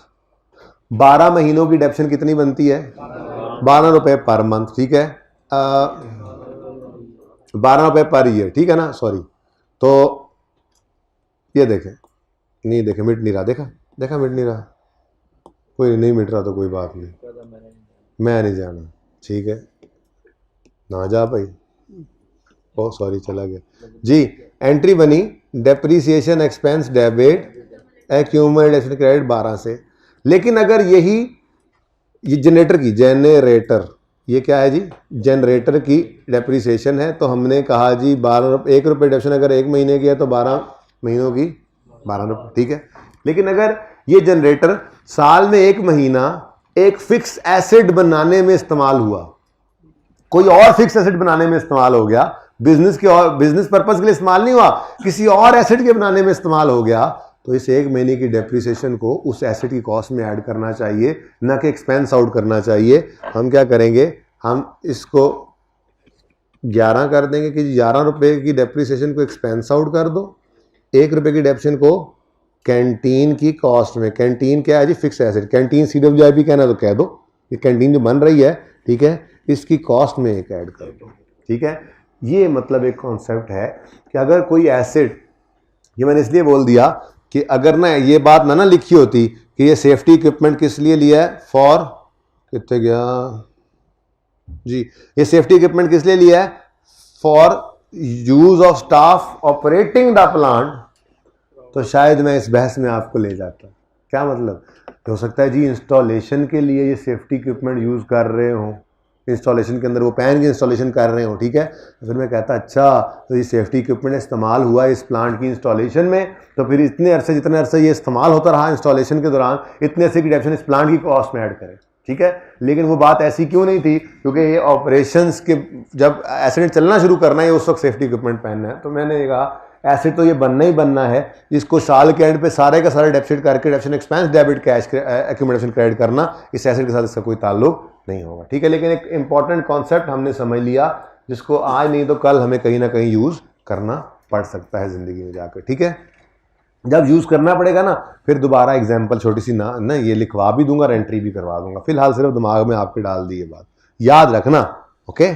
12 महीनों की डेप्शन कितनी बनती है? 12 रुपये पर मंथ, ठीक है, 12 रुपये पर ईयर, ठीक है ना, सॉरी। तो ये देखें, नहीं देखें, मिट नहीं रहा, देखा मिट नहीं रहा, कोई नहीं मिट रहा तो कोई बात नहीं, मैं नहीं जाना, ठीक है ना जा भाई, ओ सॉरी चला गया जी। एंट्री बनी depreciation expense debit accumulated credit 12 से। लेकिन अगर यही ये जनरेटर ये क्या है जी? जनरेटर की डेप्रीसिएशन है, तो हमने कहा जी 1 रुपये डेप्शन अगर एक महीने की है तो 12 महीनों की 12 रुपये, ठीक है। लेकिन अगर ये जनरेटर साल में एक महीना एक फिक्स एसेट बनाने में इस्तेमाल हुआ, कोई और फिक्स एसेट बनाने में इस्तेमाल हो गया, बिजनेस पर्पस के लिए इस्तेमाल नहीं हुआ, किसी और एसेट के बनाने में इस्तेमाल हो गया, तो इस एक महीने की डेप्रिसिएशन को उस एसेट की कॉस्ट में ऐड करना चाहिए, ना कि एक्सपेंस आउट करना चाहिए। हम क्या करेंगे, हम इसको 11 कर देंगे कि 11 रुपये की डेप्रिसिएशन को एक्सपेंस आउट कर दो, 1 रुपये की डेप्शन को कैंटीन की कॉस्ट में। कैंटीन क्या है जी? Fix asset. कैंटीन CWIP कहना तो कह दो, ये कैंटीन जो बन रही है, ठीक है, इसकी कॉस्ट में एक ऐड कर दो, ठीक है। ये मतलब एक कॉन्सेप्ट है कि अगर कोई एसेट, ये मैंने इसलिए बोल दिया कि अगर ना ये बात ना लिखी होती कि ये सेफ्टी इक्विपमेंट किस लिए लिया है, फॉर, कितने गया जी, ये सेफ्टी इक्विपमेंट किस लिए लिया है, for use of staff operating the plant, तो शायद मैं इस बहस में आपको ले जाता। क्या मतलब, हो सकता है जी इंस्टॉलेशन के लिए ये सेफ्टी इक्विपमेंट यूज कर रहे हो, इंस्टॉलेशन के अंदर वो पैन की इंस्टॉलेशन कर रहे हो, ठीक है। तो फिर मैं कहता अच्छा तो ये सेफ्टी इक्विपमेंट इस्तेमाल हुआ इस प्लांट की इंस्टॉलेशन में, तो फिर इतने अरसे जितने अरसे ये इस्तेमाल होता रहा इंस्टॉलेशन के दौरान, इतने अरसे की डेप्शन इस प्लांट की कॉस्ट में ऐड करें, ठीक है। लेकिन वो बात ऐसी क्यों नहीं थी, क्योंकि ये ऑपरेशंस के जब एसिड चलना शुरू करना है उस वक्त सेफ्टी इक्विपमेंट पहनना है। तो मैंने कहा एसिड तो ये बनना ही बनना है, इसको साल के एंड पे सारे का सारा डेबिट करके debit expense debit cash accumulation credit करना, इस एसिड के साथ इसका कोई ताल्लुक नहीं होगा, ठीक है। लेकिन एक इंपॉर्टेंट कॉन्सेप्ट हमने समझ लिया जिसको आज नहीं तो कल हमें कहीं ना कहीं यूज करना पड़ सकता है जिंदगी में जाकर, ठीक है। जब यूज करना पड़ेगा ना, फिर दोबारा एग्जाम्पल छोटी सी ना ये लिखवा भी दूंगा, एंट्री भी करवा दूंगा। फिलहाल सिर्फ दिमाग में आपके डाल दी ये बात, याद रखना, ओके।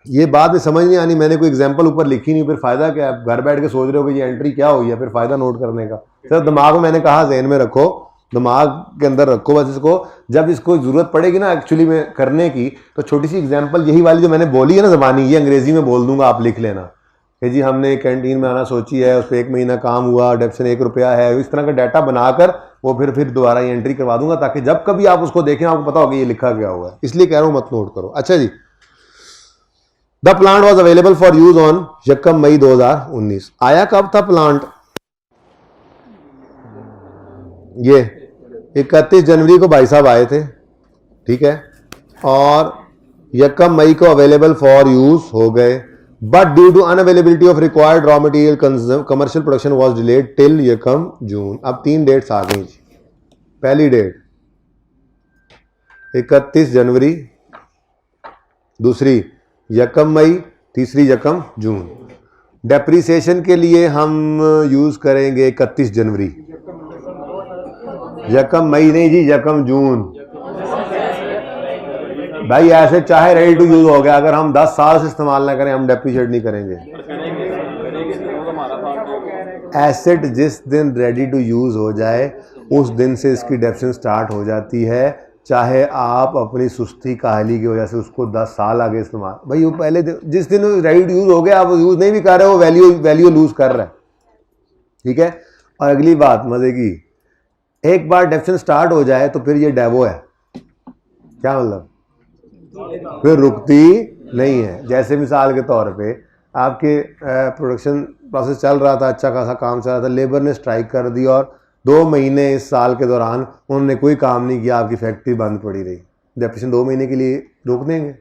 ये बात में समझ नहीं आनी, मैंने कोई एग्जांपल ऊपर लिखी नहीं, फिर फायदा क्या है, घर बैठ के सोच रहे हो कि ये एंट्री क्या हुई है, फिर फायदा नोट करने का। सिर्फ दिमाग में मैंने कहा ज़हन में रखो, दिमाग के अंदर रखो बस इसको, जब इसको जरूरत पड़ेगी ना एक्चुअली में करने की, तो छोटी सी एग्जांपल यही वाली जो मैंने बोली है ना ज़बानी, ये अंग्रेजी में बोल दूंगा, आप लिख लेना कि जी हमने कैंटीन में आना सोची है, उस पर 1 महीना काम हुआ, डेप्शन 1 रुपया है, इस तरह का डाटा बनाकर वो फिर दोबारा ये एंट्री करवा दूंगा, ताकि जब कभी आप उसको देखें आपको पता होगा ये लिखा गया हुआ है, इसलिए कह रहा हूँ मत नोट करो। अच्छा जी, the plant was available for use on 1 May 2019। आया कब था प्लांट, ये 31 जनवरी को भाई साहब आए थे, ठीक है, और 1 मई को अवेलेबल फॉर यूज हो गए, but due to unavailability of required raw material commercial production was delayed till 1 June. अब 3 डेट्स आ गई। पहली डेट 31 जनवरी, दूसरी 1 मई, तीसरी 1 जून। डेप्रीसिएशन के लिए हम यूज करेंगे 31 जनवरी, 1 मई नहीं जी, 1 जून। भाई ऐसे चाहे रेडी टू यूज हो गया, अगर हम 10 साल से इस्तेमाल ना करें हम डेप्रीशिएट नहीं करेंगे। एसेट जिस दिन रेडी टू यूज हो जाए उस दिन से इसकी डेप्शन स्टार्ट हो जाती है, चाहे आप अपनी सुस्ती काहली की वजह से उसको 10 साल आगे इस्तेमाल, भाई वो पहले जिस दिन रेडी टू यूज हो गया आप यूज नहीं भी कर रहे हो, वैल्यू लूज कर रहा है, ठीक है। और अगली बात मजे की, एक बार डेप्शन स्टार्ट हो जाए तो फिर ये डेवो है, क्या मतलब, फिर रुकती नहीं है। जैसे मिसाल के तौर पे आपके प्रोडक्शन प्रोसेस चल रहा था, अच्छा खासा काम चल रहा था, लेबर ने स्ट्राइक कर दी और 2 महीने इस साल के दौरान उन्होंने कोई काम नहीं किया, आपकी फैक्ट्री बंद पड़ी रही, डेप्रिसिएशन 2 महीने के लिए रोक देंगे,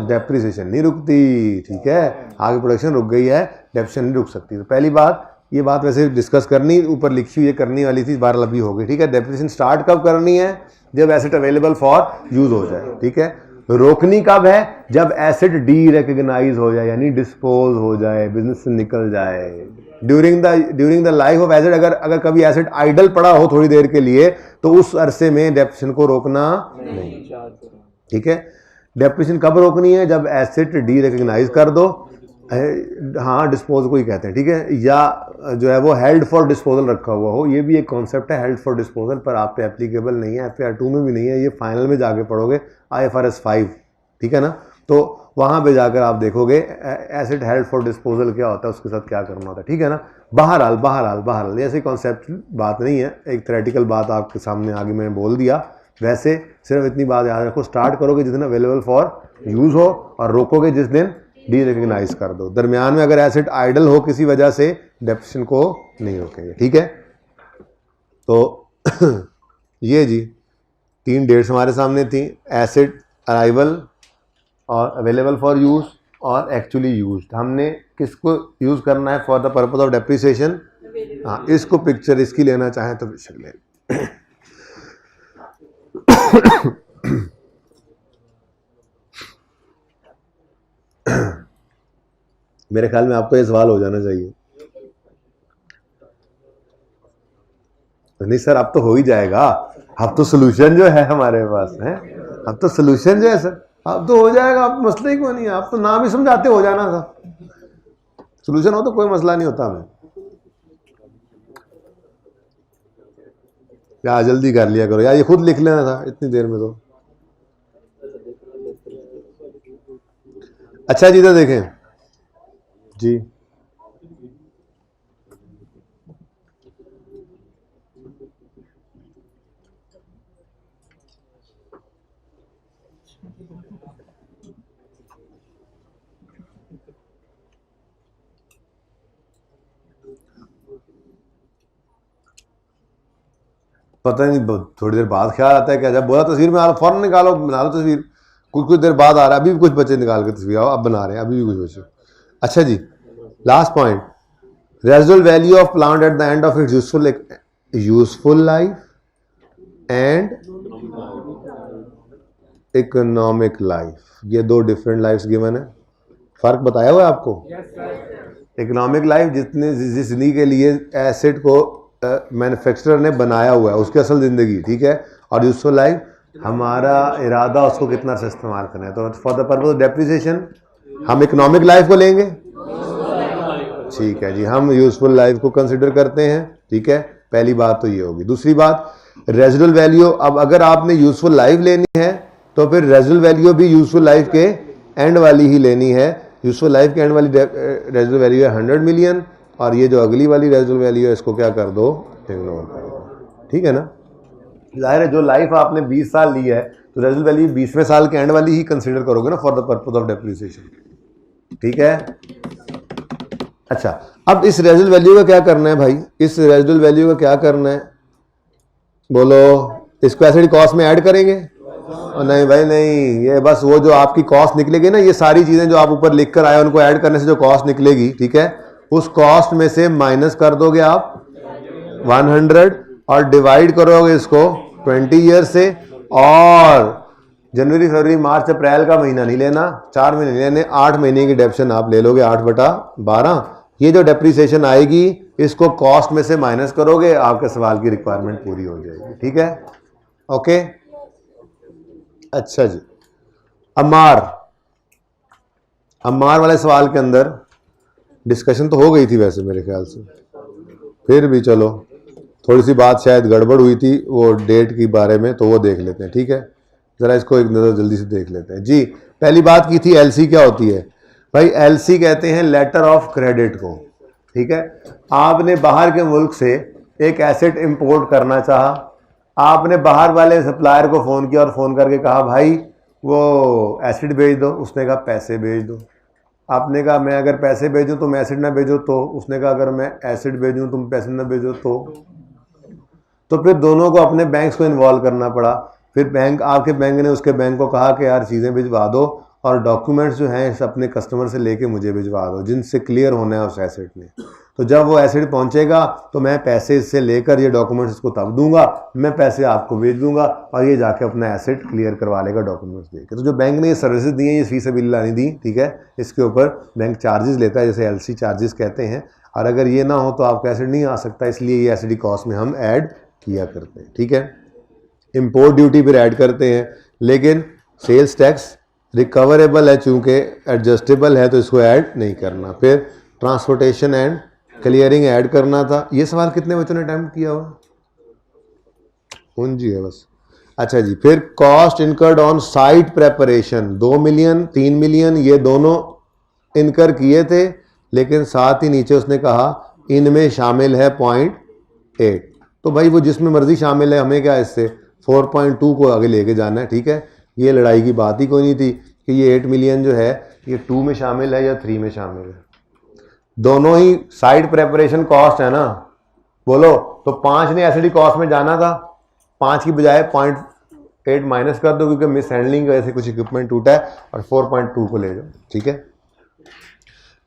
डेप्रिसिएशन नहीं रुकती, ठीक है। आगे प्रोडक्शन रुक गई है, डेप्रिसिएशन नहीं रुक सकती। तो पहली बात, ये बात वैसे डिस्कस करनी ऊपर लिखी हुई करनी वाली थी, 12 लबी हो गई, ठीक है। डेप्रिसिएशन स्टार्ट कब करनी है, जब एसेट अवेलेबल फॉर यूज हो जाए, ठीक है। रोकनी कब है, जब एसेट डी रिकग्नाइज हो जाए, यानी डिस्पोज हो जाए, बिजनेस से निकल जाए। During the life of asset, अगर कभी एसेट आइडल पड़ा हो थोड़ी देर के लिए, तो उस अरसे में डेप्रिसिएशन को रोकना नहीं, ठीक है। डेप्रिसिएशन कब रोकनी है, जब एसेट डी रिकग्नाइज कर दो, हाँ डिस्पोज को ही कहते हैं, ठीक है, या जो है वो हेल्ड फॉर डिस्पोजल रखा हुआ हो, ये भी एक कॉन्सेप्ट है हेल्ड फॉर डिस्पोजल, पर आप पे एप्लीकेबल नहीं है, FAR 2 में भी नहीं है, ये फाइनल में जाके पढ़ोगे IFRS 5, ठीक है ना। तो वहाँ पे जाकर आप देखोगे एसेट हेल्ड फॉर डिस्पोजल क्या होता है, उसके साथ क्या करना होता है, ठीक है ना। बहरहाल ऐसी कॉन्सेप्ट बात नहीं है, एक थ्योरेटिकल बात आपके सामने आगे मैंने बोल दिया। वैसे सिर्फ इतनी बात याद रखो, स्टार्ट करोगे जिस दिन अवेलेबल फॉर यूज हो और रोकोगे जिस दिन डी रिकग्नाइज कर दो। दरमियान में अगर एसेट आइडल हो किसी वजह से, डेप्रिसिएशन को नहीं रोकेंगे, ठीक है। तो ये जी 3 डेट्स हमारे सामने थी, एसेट अराइवल और अवेलेबल फॉर यूज और एक्चुअली यूज। हमने किसको यूज करना है, for the purpose of depreciation. हाँ, इसको पिक्चर इसकी लेना चाहें तो पिक्चर ले। मेरे ख्याल में आपको ये सवाल हो जाना चाहिए, नहीं सर, अब तो हो ही जाएगा, अब तो सोल्यूशन जो है हमारे पास है, अब तो सोल्यूशन जो है सर, अब तो हो जाएगा, अब मसला ही कोई नहीं है, आप तो नाम ही समझाते हो जाना था, सोल्यूशन हो तो कोई मसला नहीं होता हमें। क्या जल्दी कर लिया करो यार, ये खुद लिख लेना था इतनी देर में तो। अच्छा जी, तो देखें जी, पता नहीं थोड़ी देर बाद ख्याल आता है क्या, जब बोला तस्वीर में आ फौरन निकालो, बना लो तस्वीर, कुछ देर बाद आ रहा है, अभी भी कुछ बच्चे निकाल के तस्वीर आओ, अब बना रहे हैं अभी भी कुछ बच्चे। अच्छा जी, last point, residual value of plant at the end of its useful life and economic life, ये दो डिफरेंट लाइफ्स गिवन है, फर्क बताया हुआ है आपको। इकोनॉमिक लाइफ जिस जिंदगी के लिए एसेट को मैन्युफैक्चरर ने बनाया हुआ है उसकी असल ज़िंदगी, ठीक है, और यूजफुल लाइफ हमारा इरादा उसको कितना से इस्तेमाल करना है। तो for the purpose of depreciation हम इकोनॉमिक लाइफ को लेंगे, ठीक है जी, हम यूजफुल लाइफ को कंसिडर करते हैं, ठीक है, पहली बात तो ये होगी। दूसरी बात, रेजिडुअल वैल्यू, अब अगर आपने यूजफुल लाइफ लेनी है तो फिर रेजिडुअल वैल्यू भी यूजफुल लाइफ के एंड वाली ही लेनी है। यूजफुल लाइफ के एंड वाली रेजिडुअल वैल्यू है 100 मिलियन, और ये जो अगली वाली रेजिडुअल वैल्यू है इसको क्या कर दो, इग्नोर कर दो, ठीक है ना। जाहिर है जो लाइफ आपने 20 साल ली है तो रेजिडुअल वैल्यू 20वें साल के एंड वाली ही कंसीडर करोगे ना for the purpose of depreciation, ठीक है। अच्छा, अब इस रेजिडुअल वैल्यू का क्या करना है भाई, इस रेजिडुअल वैल्यू का क्या करना है, बोलो, इसको एसिड कॉस्ट में ऐड करेंगे? नहीं भाई नहीं, ये बस वो जो आपकी कॉस्ट निकलेगी ना, ये सारी चीजें जो आप ऊपर लिख कर आए उनको ऐड करने से जो कॉस्ट निकलेगी, ठीक है, उस कॉस्ट में से माइनस कर दोगे आप 100 और डिवाइड करोगे इसको 20 ईयर से, और जनवरी फरवरी मार्च अप्रैल का महीना नहीं लेना, 4 महीने नहीं लेने, 8 महीने की डेप्शन आप ले लोगे 8/12। ये जो डेप्रिसिएशन आएगी इसको कॉस्ट में से माइनस करोगे, आपके सवाल की रिक्वायरमेंट पूरी हो जाएगी, ठीक है, ओके। अच्छा जी, अम्मार वाले सवाल के अंदर डिस्कशन तो हो गई थी वैसे मेरे ख्याल से, फिर भी चलो थोड़ी सी बात शायद गड़बड़ हुई थी वो डेट के बारे में, तो वो देख लेते हैं, ठीक है, ज़रा इसको एक नज़र जल्दी से देख लेते हैं जी। पहली बात की थी एलसी क्या होती है भाई, एलसी कहते हैं लेटर ऑफ क्रेडिट को, ठीक है। आपने बाहर के मुल्क से एक एसेट इंपोर्ट करना चाहा, आपने बाहर वाले सप्लायर को फ़ोन किया और फ़ोन करके कहा भाई वो एसिड भेज दो, उसने कहा पैसे भेज दो, आपने कहा मैं अगर पैसे भेजूं तुम एसिड ना भेजो, तो उसने कहा अगर मैं एसिड भेजूं तुम पैसे ना भेजो, तो फिर दोनों को अपने बैंक्स को इन्वॉल्व करना पड़ा। फिर बैंक, आपके बैंक ने उसके बैंक को कहा कि यार चीज़ें भिजवा दो और डॉक्यूमेंट्स जो हैं अपने कस्टमर से लेके मुझे भिजवा दो जिनसे क्लियर होना है उस एसेट में। तो जब वो एसिड पहुंचेगा तो मैं पैसे इससे लेकर ये डॉक्यूमेंट्स इसको तब दूंगा, मैं पैसे आपको भेज दूंगा और ये जाके अपना एसेट क्लियर करवा लेगा डॉक्यूमेंट्स देके। तो जो बैंक ने ये सर्विसेज दी हैं ये फी सबिलिल्लाह नहीं दी, ठीक है, इसके ऊपर बैंक चार्जेस लेता है, जैसे एलसी चार्जेस कहते हैं, और अगर ये ना हो तो आपका एसिड नहीं आ सकता, इसलिए ये एसिडी कॉस्ट में हम ऐड किया करते हैं, ठीक है। इम्पोर्ट ड्यूटी फिर ऐड करते हैं, लेकिन सेल्स टैक्स रिकवरेबल है, चूँकि एडजस्टेबल है तो इसको ऐड नहीं करना। फिर ट्रांसपोर्टेशन एंड क्लियरिंग ऐड करना था। ये सवाल कितने बच्चों ने अटैम्प्ट किया हुआ? जी है बस। अच्छा जी, फिर cost incurred on site preparation 2 million 3 million ये दोनों इनकर किए थे, लेकिन साथ ही नीचे उसने कहा इनमें शामिल है 0.8। तो भाई वो जिसमें मर्जी शामिल है, हमें क्या इससे 4.2 को आगे लेके जाना है, ठीक है। ये लड़ाई की बात ही कोई नहीं थी कि ये 8 मिलियन जो है ये 2 में शामिल है या 3 में शामिल है, दोनों ही साइड प्रेपरेशन कॉस्ट है ना, बोलो। तो 5 ने एसिडी कॉस्ट में जाना था, 5 की बजाय 0.8 माइनस कर दो क्योंकि मिस हैंडलिंग की वजह से कुछ इक्विपमेंट टूटा है, और 4.2 को ले जाओ, ठीक है।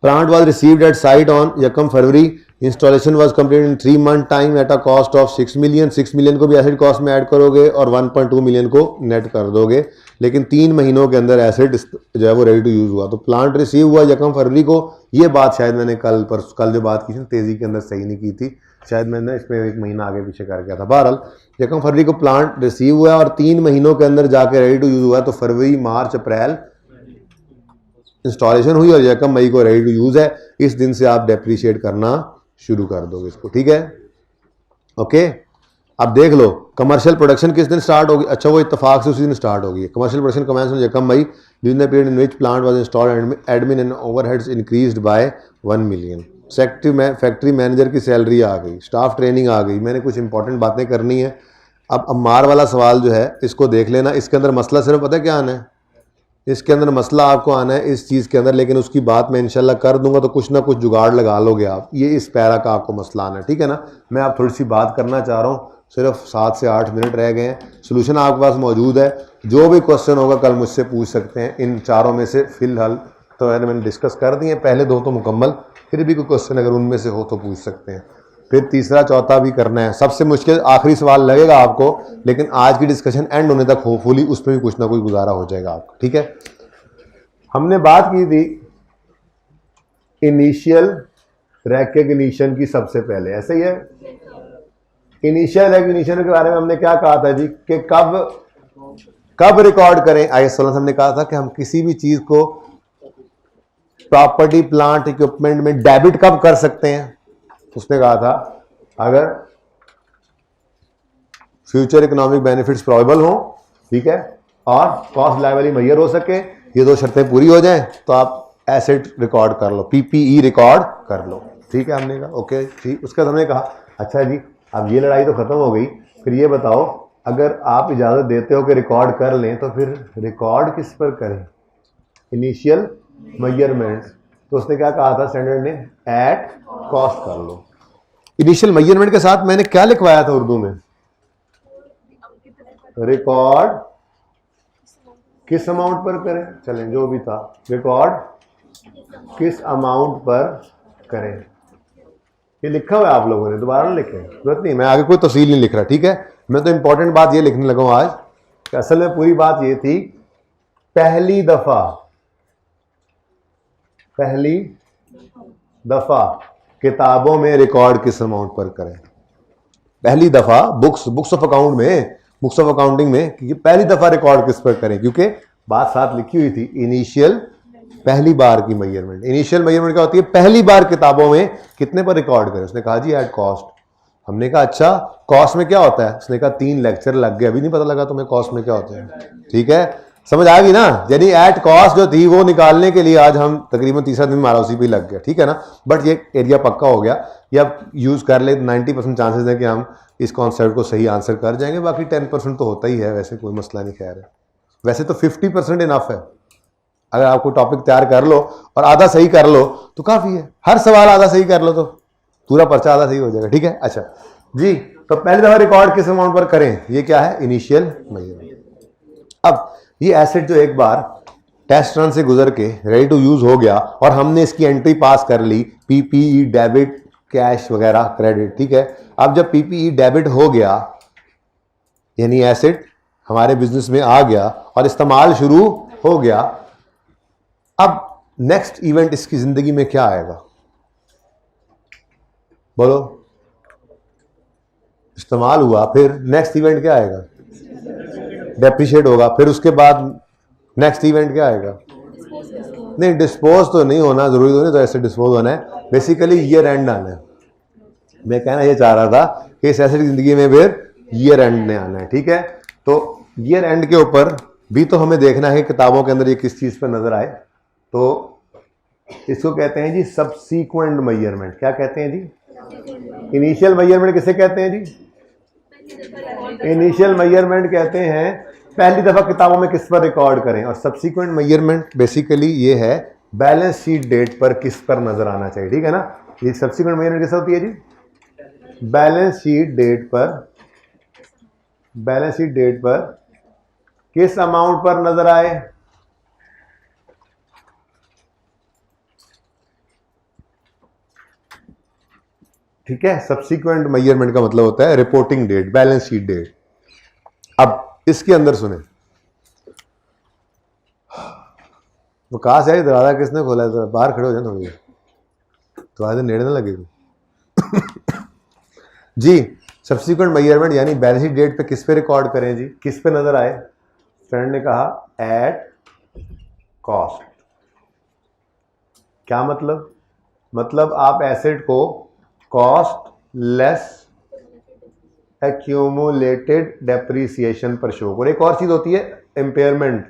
Plant was received at site on 1 February, installation was complete in 3 month time at a cost of 6 million. 6 million को भी एसिड कॉस्ट में ऐड करोगे और 1.2 मिलियन को नेट कर दोगे, लेकिन 3 महीनों के अंदर एसिड जो है वो रेडी टू यूज़ हुआ। तो प्लांट रिसीव हुआ 1 फरवरी को। ये बात शायद मैंने कल जो बात की थी तेज़ी के अंदर सही नहीं की थी, शायद मैंने इसमें 1 महीना आगे पीछे कर गया था। बहरहाल यकम फरवरी को प्लांट रिसीव हुआ और 3 महीनों के अंदर जाके रेडी टू यूज़ हुआ, तो फरवरी मार्च अप्रैल इंस्टॉलेशन हुई और यकम मई को रेडी टू यूज़ है। इस दिन से आप डेप्रीशिएट करना शुरू कर दोगे इसको, ठीक है। ओके, अब देख लो कमर्शियल प्रोडक्शन किस दिन स्टार्ट होगी। अच्छा, वो इत्तेफाक से उसी दिन स्टार्ट होगी। कमर्शियल प्रोडक्शन कमेंस ऑन यकम May during the period in which plant was installed, admin and overheads increased by 1 million. Factory manager की सैलरी आ गई, स्टाफ ट्रेनिंग आ गई। मैंने कुछ इंपॉर्टेंट बातें करनी है। अब अम्मार वाला सवाल जो है इसको देख लेना। इसके अंदर मसला सिर्फ पता है क्या आना है, इसके अंदर मसला आपको आना है इस चीज़ के अंदर, लेकिन उसकी बात मैं इंशाल्लाह कर दूंगा, तो कुछ ना कुछ जुगाड़ लगा लोगे आप। ये इस पैरा का आपको मसला आना है, ठीक है ना। मैं आप थोड़ी सी बात करना चाह रहा हूँ, सिर्फ 7 से 8 मिनट रह गए हैं। सोल्यूशन आपके पास मौजूद है, जो भी क्वेश्चन होगा कल मुझसे पूछ सकते हैं इन चारों में से। फिलहाल तो मैंने डिस्कस कर दिए, पहले 2 तो मुकम्मल, फिर भी कोई क्वेश्चन अगर उनमें से हो तो पूछ सकते हैं। फिर तीसरा चौथा भी करना है। सबसे मुश्किल आखिरी सवाल लगेगा आपको, लेकिन आज की डिस्कशन एंड होने तक होपफुली उसमें भी कुछ ना कुछ गुजारा हो जाएगा आपका, ठीक है। हमने बात की थी इनिशियल रिकॉग्निशन की सबसे पहले, ऐसे ही है। इनिशियल रिकॉग्निशन के बारे में हमने क्या कहा था जी, कि कब रिकॉर्ड करें। IS 16 हमने कहा था कि हम किसी भी चीज को प्रॉपर्टी प्लांट इक्विपमेंट में डेबिट कब कर सकते हैं। उसने कहा था अगर फ्यूचर इकोनॉमिक बेनिफिट्स प्रोबेबल हो, ठीक है, और कॉस्ट लायबिलिटी मेजर हो सके, ये 2 शर्तें पूरी हो जाएं, तो आप एसेट रिकॉर्ड कर लो, PPE रिकॉर्ड कर लो, ठीक है। हमने कहा ओके ठीक। उसके बाद हमने कहा अच्छा जी अब ये लड़ाई तो खत्म हो गई, फिर ये बताओ अगर आप इजाज़त देते हो कि रिकॉर्ड कर लें तो फिर रिकॉर्ड किस पर करें, इनिशियल मेजरमेंट्स। तो उसने क्या कहा था स्टैंडर्ड ने, एट कॉस्ट कर लो। इनिशियल मेजरमेंट के साथ मैंने क्या लिखवाया था उर्दू में, रिकॉर्ड किस अमाउंट पर करें, चलें जो भी था, रिकॉर्ड किस अमाउंट पर करें। ये लिखा हुआ है आप लोगों ने, दोबारा ना लिखें, जरूरत नहीं, मैं आगे कोई तफसील नहीं लिख रहा, ठीक है। मैं तो इंपॉर्टेंट बात ये लिखने लगा हूं आज कि असल में पूरी बात ये थी, पहली दफा किताबों में रिकॉर्ड किस अमाउंट पर करें। पहली दफा बुक्स ऑफ अकाउंट में, बुक्स ऑफ अकाउंटिंग में, क्योंकि पहली दफा रिकॉर्ड किस पर करें, क्योंकि बात साथ लिखी हुई थी इनिशियल, पहली बार की मेजरमेंट। इनिशियल मेजरमेंट क्या होती है, पहली बार किताबों में कितने पर रिकॉर्ड करें। उसने कहा जी एट कॉस्ट। हमने कहा अच्छा कॉस्ट में क्या होता है। उसने कहा 3 लेक्चर लग गए, अभी नहीं पता लगा तुम्हें कॉस्ट में क्या होता है, ठीक है, समझ आ गई ना। यानी एट कॉस्ट जो थी वो निकालने के लिए आज हम तकरीबन तीसरा दिन हमारा उसी पे लग गया, ठीक है ना। बट ये एरिया पक्का हो गया, या यूज कर ले 90% चांसेस है कि हम इस कॉन्सेप्ट को सही आंसर कर जाएंगे, बाकी 10% तो होता ही है, वैसे कोई मसला नहीं। खैर है, वैसे तो 50% इनफ है। अगर आपको टॉपिक तैयार कर लो और आधा सही कर लो तो काफ़ी है। हर सवाल आधा सही कर लो तो पूरा पर्चा आधा सही हो जाएगा, ठीक है। अच्छा जी, तो पहली दफ़ा रिकॉर्ड किस अमाउंट पर करें, ये क्या है, इनिशियल मेजरमेंट। अब ये एसेट जो एक बार टेस्ट रन से गुजर के रेडी टू यूज़ हो गया और हमने इसकी एंट्री पास कर ली, PPE डेबिट, कैश वगैरह, क्रेडिट, ठीक है। अब जब PPE डेबिट हो गया, यानी एसेट हमारे बिजनेस में आ गया और इस्तेमाल शुरू हो गया, अब नेक्स्ट इवेंट इसकी जिंदगी में क्या आएगा, बोलो। इस्तेमाल हुआ, फिर नेक्स्ट इवेंट क्या आएगा, डेप्रिशिएट होगा, फिर उसके बाद नेक्स्ट इवेंट क्या आएगा, नहीं डिस्पोज तो नहीं होना जरूरी, तो नहीं तो ऐसे डिस्पोज होना है, बेसिकली ईयर एंड आना है। मैं कहना ये चाह रहा था कि इस एसेट की जिंदगी में फिर ईयर एंड ने आना है, ठीक है। तो ईयर एंड के ऊपर भी तो हमें देखना है किताबों के अंदर ये किस चीज पर नजर आए। तो इसको कहते हैं जी सबसीक्वेंट मेजरमेंट। क्या कहते हैं जी, इनिशियल मेजरमेंट किसे कहते हैं जी, इनिशियल मेजरमेंट कहते हैं पहली दफा किताबों में किस पर रिकॉर्ड करें, और सबसीक्वेंट मेजरमेंट बेसिकली ये है बैलेंस शीट डेट पर किस पर नजर आना चाहिए, ठीक है ना। ये सबसीक्वेंट मेजरमेंट किस होती है जी, बैलेंस शीट डेट पर किस अमाउंट पर नजर आए। ठीक है, सबसीक्वेंट मेजरमेंट का मतलब होता है reporting date, balance sheet date. अब इसके अंदर सुने, वो कहा से दरवाजा किसने खोला है, तो बाहर खड़े हो जाए थोड़ी, दरवाजे नेड़े ना लगे। जी सब्सिक्वेंट मेजरमेंट यानी बैलेंस शीट डेट पे किस पे रिकॉर्ड करें जी, किस पे नजर आए? फ्रेंड ने कहा एट कॉस्ट। क्या मतलब? मतलब आप एसेट को कॉस्ट लेस एक्यूमुलेटेड डेप्रीसिएशन पर शो। और एक और चीज होती है इम्पेयरमेंट,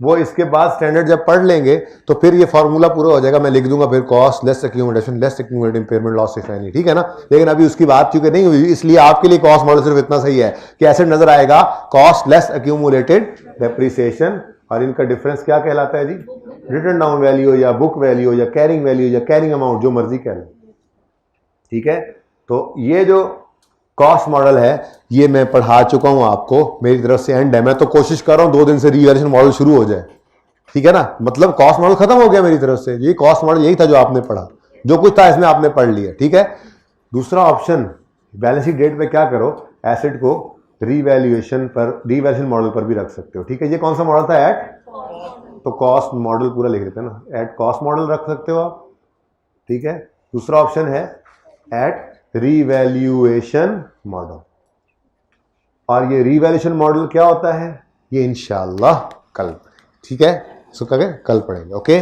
वो इसके बाद स्टैंडर्ड जब पढ़ लेंगे तो फिर ये फॉर्मूला पूरा हो जाएगा, मैं लिख दूंगा फिर cost less accumulation less accumulated impairment loss if any, ठीक है ना। लेकिन अभी उसकी बात क्योंकि नहीं हुई, इसलिए आपके लिए कॉस्ट मॉडल सिर्फ इतना सही है कि एसेट नजर आएगा कॉस्ट लेस एक्यूमुलेटेड डेप्रीसिएशन, और इनका डिफरेंस क्या कहलाता है जी? रिटन डाउन वैल्यू या बुक वैल्यू या कैरिंग वैल्यू या कैरिंग अमाउंट, जो मर्जी कह लें, ठीक है। तो ये जो कॉस्ट मॉडल है ये मैं पढ़ा चुका हूं आपको, मेरी तरफ से एंड है। मैं तो कोशिश कर रहा हूं 2 दिन से रीवैल्यूएशन मॉडल शुरू हो जाए, ठीक है ना। मतलब कॉस्ट मॉडल खत्म हो गया मेरी तरफ से, ये कॉस्ट मॉडल यही था जो आपने पढ़ा, जो कुछ था इसमें आपने पढ़ लिया, ठीक है। दूसरा ऑप्शन बैलेंस शीट डेट पे क्या करो, एसेट को रीवैल्यूएशन पर, रीवैल्यूएशन मॉडल पर भी रख सकते हो, ठीक है। ये कौन सा मॉडल था? एट, तो कॉस्ट मॉडल पूरा लिख देते हैं ना, एट कॉस्ट मॉडल रख सकते हो आप, ठीक है। दूसरा ऑप्शन है एट रीवैल्यूएशन मॉडल, और ये रीवैल्यूएशन मॉडल क्या होता है ये इंशाल्लाह कल, ठीक है, इसको कल पढ़ेंगे, ओके।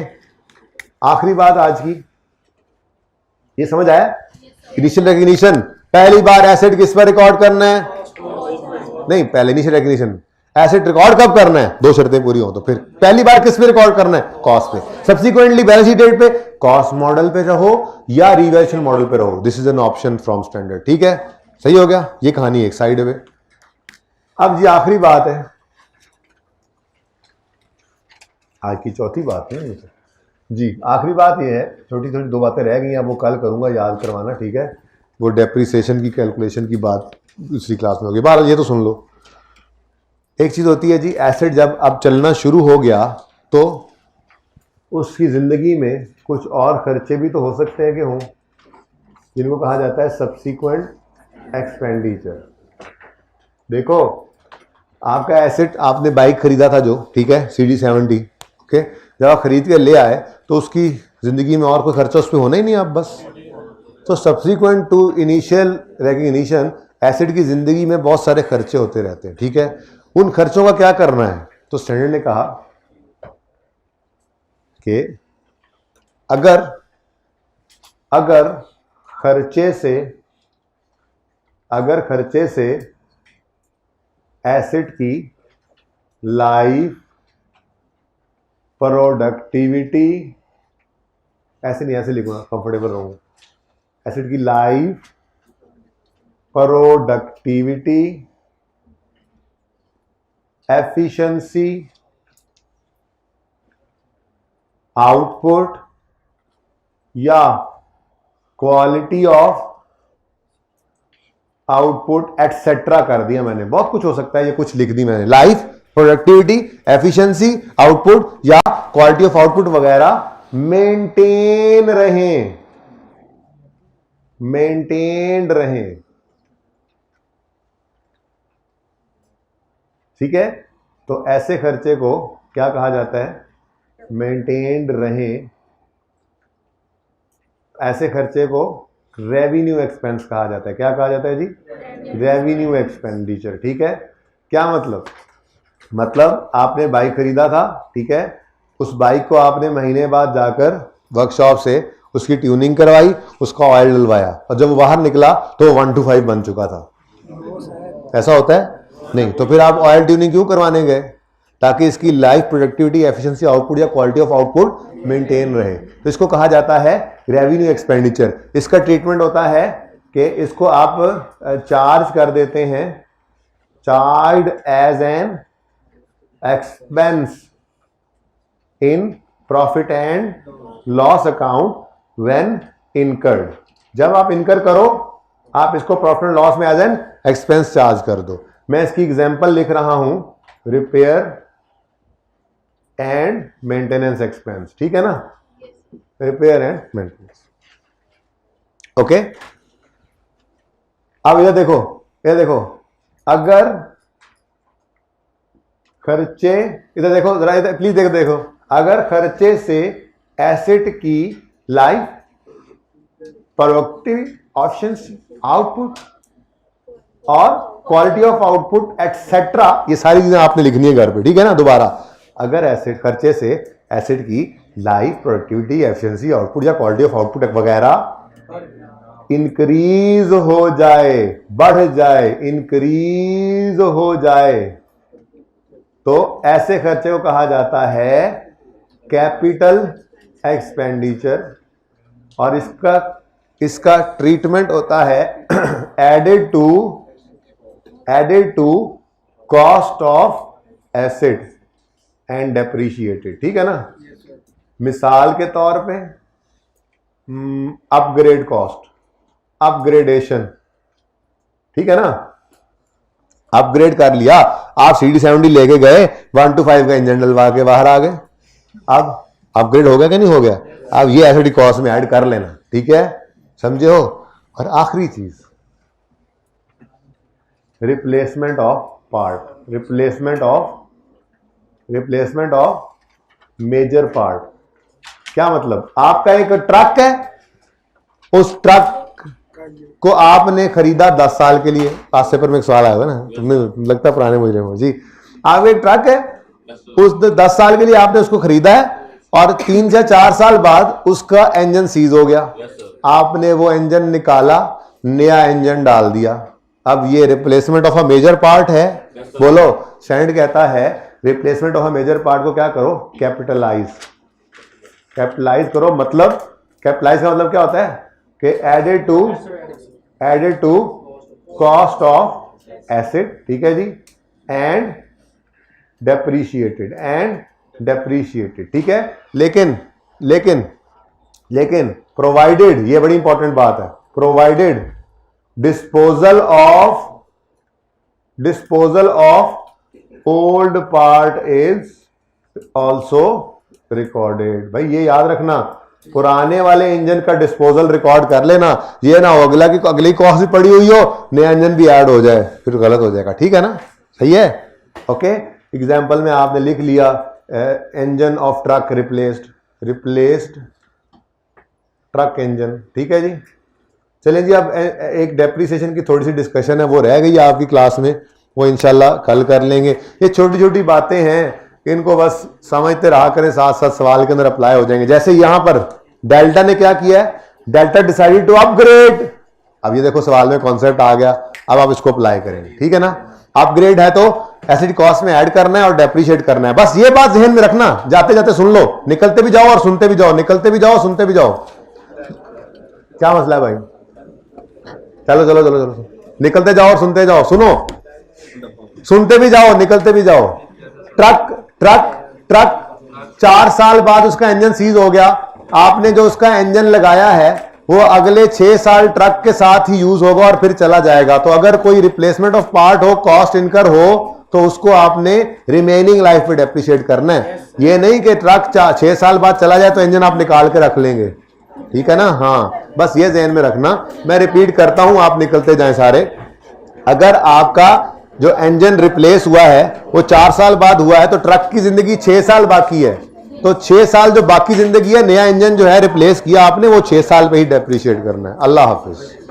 आखिरी बात आज की, ये समझ आया? इनिशियल रिकग्निशन, पहली बार एसेट किस पर रिकॉर्ड करना है? नहीं, पहले इनिशियल रिकग्निशन एसेट रिकॉर्ड कब करना है? 2 शर्तें पूरी हो तो फिर पहली बार किस पे रिकॉर्ड करना है? कॉस्ट पे। सब्सिक्वेंटली बैलेंस शीट डेट पे कॉस्ट मॉडल पे रहो या रिवैल्यूएशन मॉडल पे रहो, this is an option from standard, ठीक है। सही हो गया, ये कहानी एक साइड में। अब जी आखिरी बात है, आज की चौथी बात है जी, आखिरी बात ये है, छोटी छोटी 2 बातें रह गई हैं, वो कल करूंगा, याद करवाना, ठीक है। वो डेप्रीसिएशन की कैलकुलेशन की बात दूसरी क्लास में होगी, बहरहाल ये तो सुन लो। एक चीज होती है जी, एसेट जब अब चलना शुरू हो गया तो उसकी जिंदगी में कुछ और खर्चे भी तो हो सकते हैं कि हों, जिनको कहा जाता है सब्सिक्वेंट एक्सपेंडिचर। देखो आपका एसेट, आपने बाइक खरीदा था जो, ठीक है, CD70, ओके, जब आप खरीद के ले आए तो उसकी जिंदगी में और कोई खर्चा उस पर होना ही नहीं आप बस। तो subsequent to initial recognition asset की जिंदगी में बहुत सारे खर्चे होते रहते हैं, ठीक है। उन खर्चों का क्या करना है? तो स्टैंडर्ड ने कहा कि अगर खर्चे से एसेट की लाइफ प्रोडक्टिविटी, ऐसे नहीं, ऐसे लिखूंगा कंफर्टेबल रहूंगा, एसेट की लाइफ प्रोडक्टिविटी, एफिशिएंसी, आउटपुट या क्वालिटी ऑफ आउटपुट एटसेट्रा कर दिया मैंने, बहुत कुछ हो सकता है, ये कुछ लिख दी मैंने, लाइफ, प्रोडक्टिविटी, एफिशिएंसी, आउटपुट या क्वालिटी ऑफ आउटपुट वगैरह मेंटेन रहें, ठीक है। तो ऐसे खर्चे को क्या कहा जाता है? मेंटेन्ड रहें। ऐसे खर्चे को रेवेन्यू एक्सपेंस कहा जाता है। क्या कहा जाता है जी? रेवेन्यू एक्सपेंडिचर, ठीक है। क्या मतलब आपने बाइक खरीदा था, ठीक है, उस बाइक को आपने महीने बाद जाकर वर्कशॉप से उसकी ट्यूनिंग करवाई, उसका ऑयल डलवाया, और जब वो बाहर निकला तो 125 बन चुका था। ऐसा होता है? नहीं। तो फिर आप ऑयल ट्यूनिंग क्यों करवाने गए? ताकि इसकी लाइफ, प्रोडक्टिविटी, एफिशिएंसी, आउटपुट या क्वालिटी ऑफ आउटपुट मेंटेन रहे। तो इसको कहा जाता है रेवेन्यू एक्सपेंडिचर। इसका ट्रीटमेंट होता है कि इसको आप चार्ज कर देते हैं, charge as an expense in profit and loss account when incurred. जब आप इनकर करो, आप इसको प्रॉफिट एंड लॉस में एज एन एक्सपेंस चार्ज कर दो। मैं इसकी एग्जांपल लिख रहा हूं, रिपेयर एंड मेंटेनेंस एक्सपेंस, ठीक है ना, रिपेयर एंड मेंटेनेंस, ओके। अब ये देखो, अगर खर्चे, इधर देखो जरा, इधर प्लीज देखो, अगर खर्चे से एसेट की लाइफ, प्रोडक्टिव, एफिशिएंसी, आउटपुट और क्वालिटी ऑफ आउटपुट एटसेट्रा, ये सारी चीजें आपने लिखनी है घर पे, ठीक है ना। दोबारा, अगर एसिड खर्चे से एसिड की लाइफ, प्रोडक्टिविटी, एफिशिएंसी, आउटपुट या क्वालिटी ऑफ आउटपुट वगैरह इंक्रीज हो जाए, बढ़ जाए, इंक्रीज हो जाए, तो ऐसे खर्चे को कहा जाता है कैपिटल एक्सपेंडिचर। और इसका ट्रीटमेंट होता है added to cost of asset and depreciated, ठीक है ना। मिसाल के तौर पे अपग्रेड कॉस्ट, अपग्रेडेशन, ठीक है ना। अपग्रेड कर लिया, आप CD70 लेके गए, 1 to 5 का इंजन डलवा के बाहर आ गए, अब अपग्रेड हो गया कि नहीं हो गया। अब ये एसिड कॉस्ट में ऐड कर लेना, ठीक है, समझे हो। और आखिरी चीज replacement of part, replacement of major part. क्या मतलब, आपका एक ट्रक है, उस ट्रक को आपने खरीदा 10 साल के लिए। आज से पर में एक सवाल आया ना, तुम्हें लगता है पुराने मुझे जी, आप एक ट्रक है, उस 10 साल के लिए आपने उसको खरीदा है और 3 या 4 साल बाद उसका इंजन सीज हो गया, आपने वो इंजन निकाला, नया इंजन डाल दिया। अब ये replacement of a major part है। बोलो, सैंड कहता है replacement of a major part को क्या करो, कैपिटलाइज करो। मतलब कैपिटलाइज का मतलब क्या होता है कि added to cost of asset, ठीक है जी, एंड डेप्रीशिएटेड, ठीक है। लेकिन प्रोवाइडेड, ये बड़ी इंपॉर्टेंट बात है, provided disposal of old part is also recorded. भाई ये याद रखना, पुराने वाले इंजन का डिस्पोजल रिकॉर्ड कर लेना, ये ना हो अगली कॉस्ट भी पड़ी हुई हो, नया इंजन भी ऐड हो जाए, फिर गलत हो जाएगा, ठीक है ना, सही है। ओके, एग्जाम्पल में आपने लिख लिया engine of truck replaced truck engine, ठीक है जी। चलें जी, अब एक डेप्रिसिएशन की थोड़ी सी डिस्कशन है, वो रह गई आपकी क्लास में, वो इंशाल्लाह कल कर लेंगे। ये छोटी छोटी बातें हैं, इनको बस समझते रहा करें, साथ साथ सवाल के अंदर अप्लाई हो जाएंगे। जैसे यहां पर डेल्टा ने क्या किया है, डेल्टा डिसाइडेड टू अपग्रेड। अब ये देखो सवाल में कॉन्सेप्ट आ गया, अब आप इसको अप्लाई करेंगे, ठीक है ना। अपग्रेड है तो एसिड कॉस्ट में ऐड करना है और डेप्रिशिएट करना है, बस ये बात ध्यान में रखना। जाते जाते सुन लो, निकलते भी जाओ और सुनते भी जाओ, निकलते भी जाओ सुनते भी जाओ। क्या मसला है भाई, चलो निकलते जाओ और सुनते जाओ, सुनो, सुनते भी जाओ, निकलते भी जाओ। ट्रक 4 साल बाद उसका इंजन सीज हो गया, आपने जो उसका इंजन लगाया है वो अगले 6 साल ट्रक के साथ ही यूज होगा और फिर चला जाएगा। तो अगर कोई रिप्लेसमेंट ऑफ पार्ट हो, कॉस्ट इनकर हो, तो उसको आपने रिमेनिंग लाइफ पे डेप्रिशिएट करना है। ये नहीं कि ट्रक 6 साल बाद चला जाए तो इंजन आप निकाल के रख लेंगे, ठीक है ना। हाँ, बस ये ध्यान में रखना। मैं रिपीट करता हूं, आप निकलते जाएं सारे। अगर आपका जो इंजन रिप्लेस हुआ है वो 4 साल बाद हुआ है, तो ट्रक की जिंदगी 6 साल बाकी है, तो 6 साल जो बाकी जिंदगी है, नया इंजन जो है रिप्लेस किया आपने, वो 6 साल पे ही डेप्रिशिएट करना है। अल्लाह हाफिज।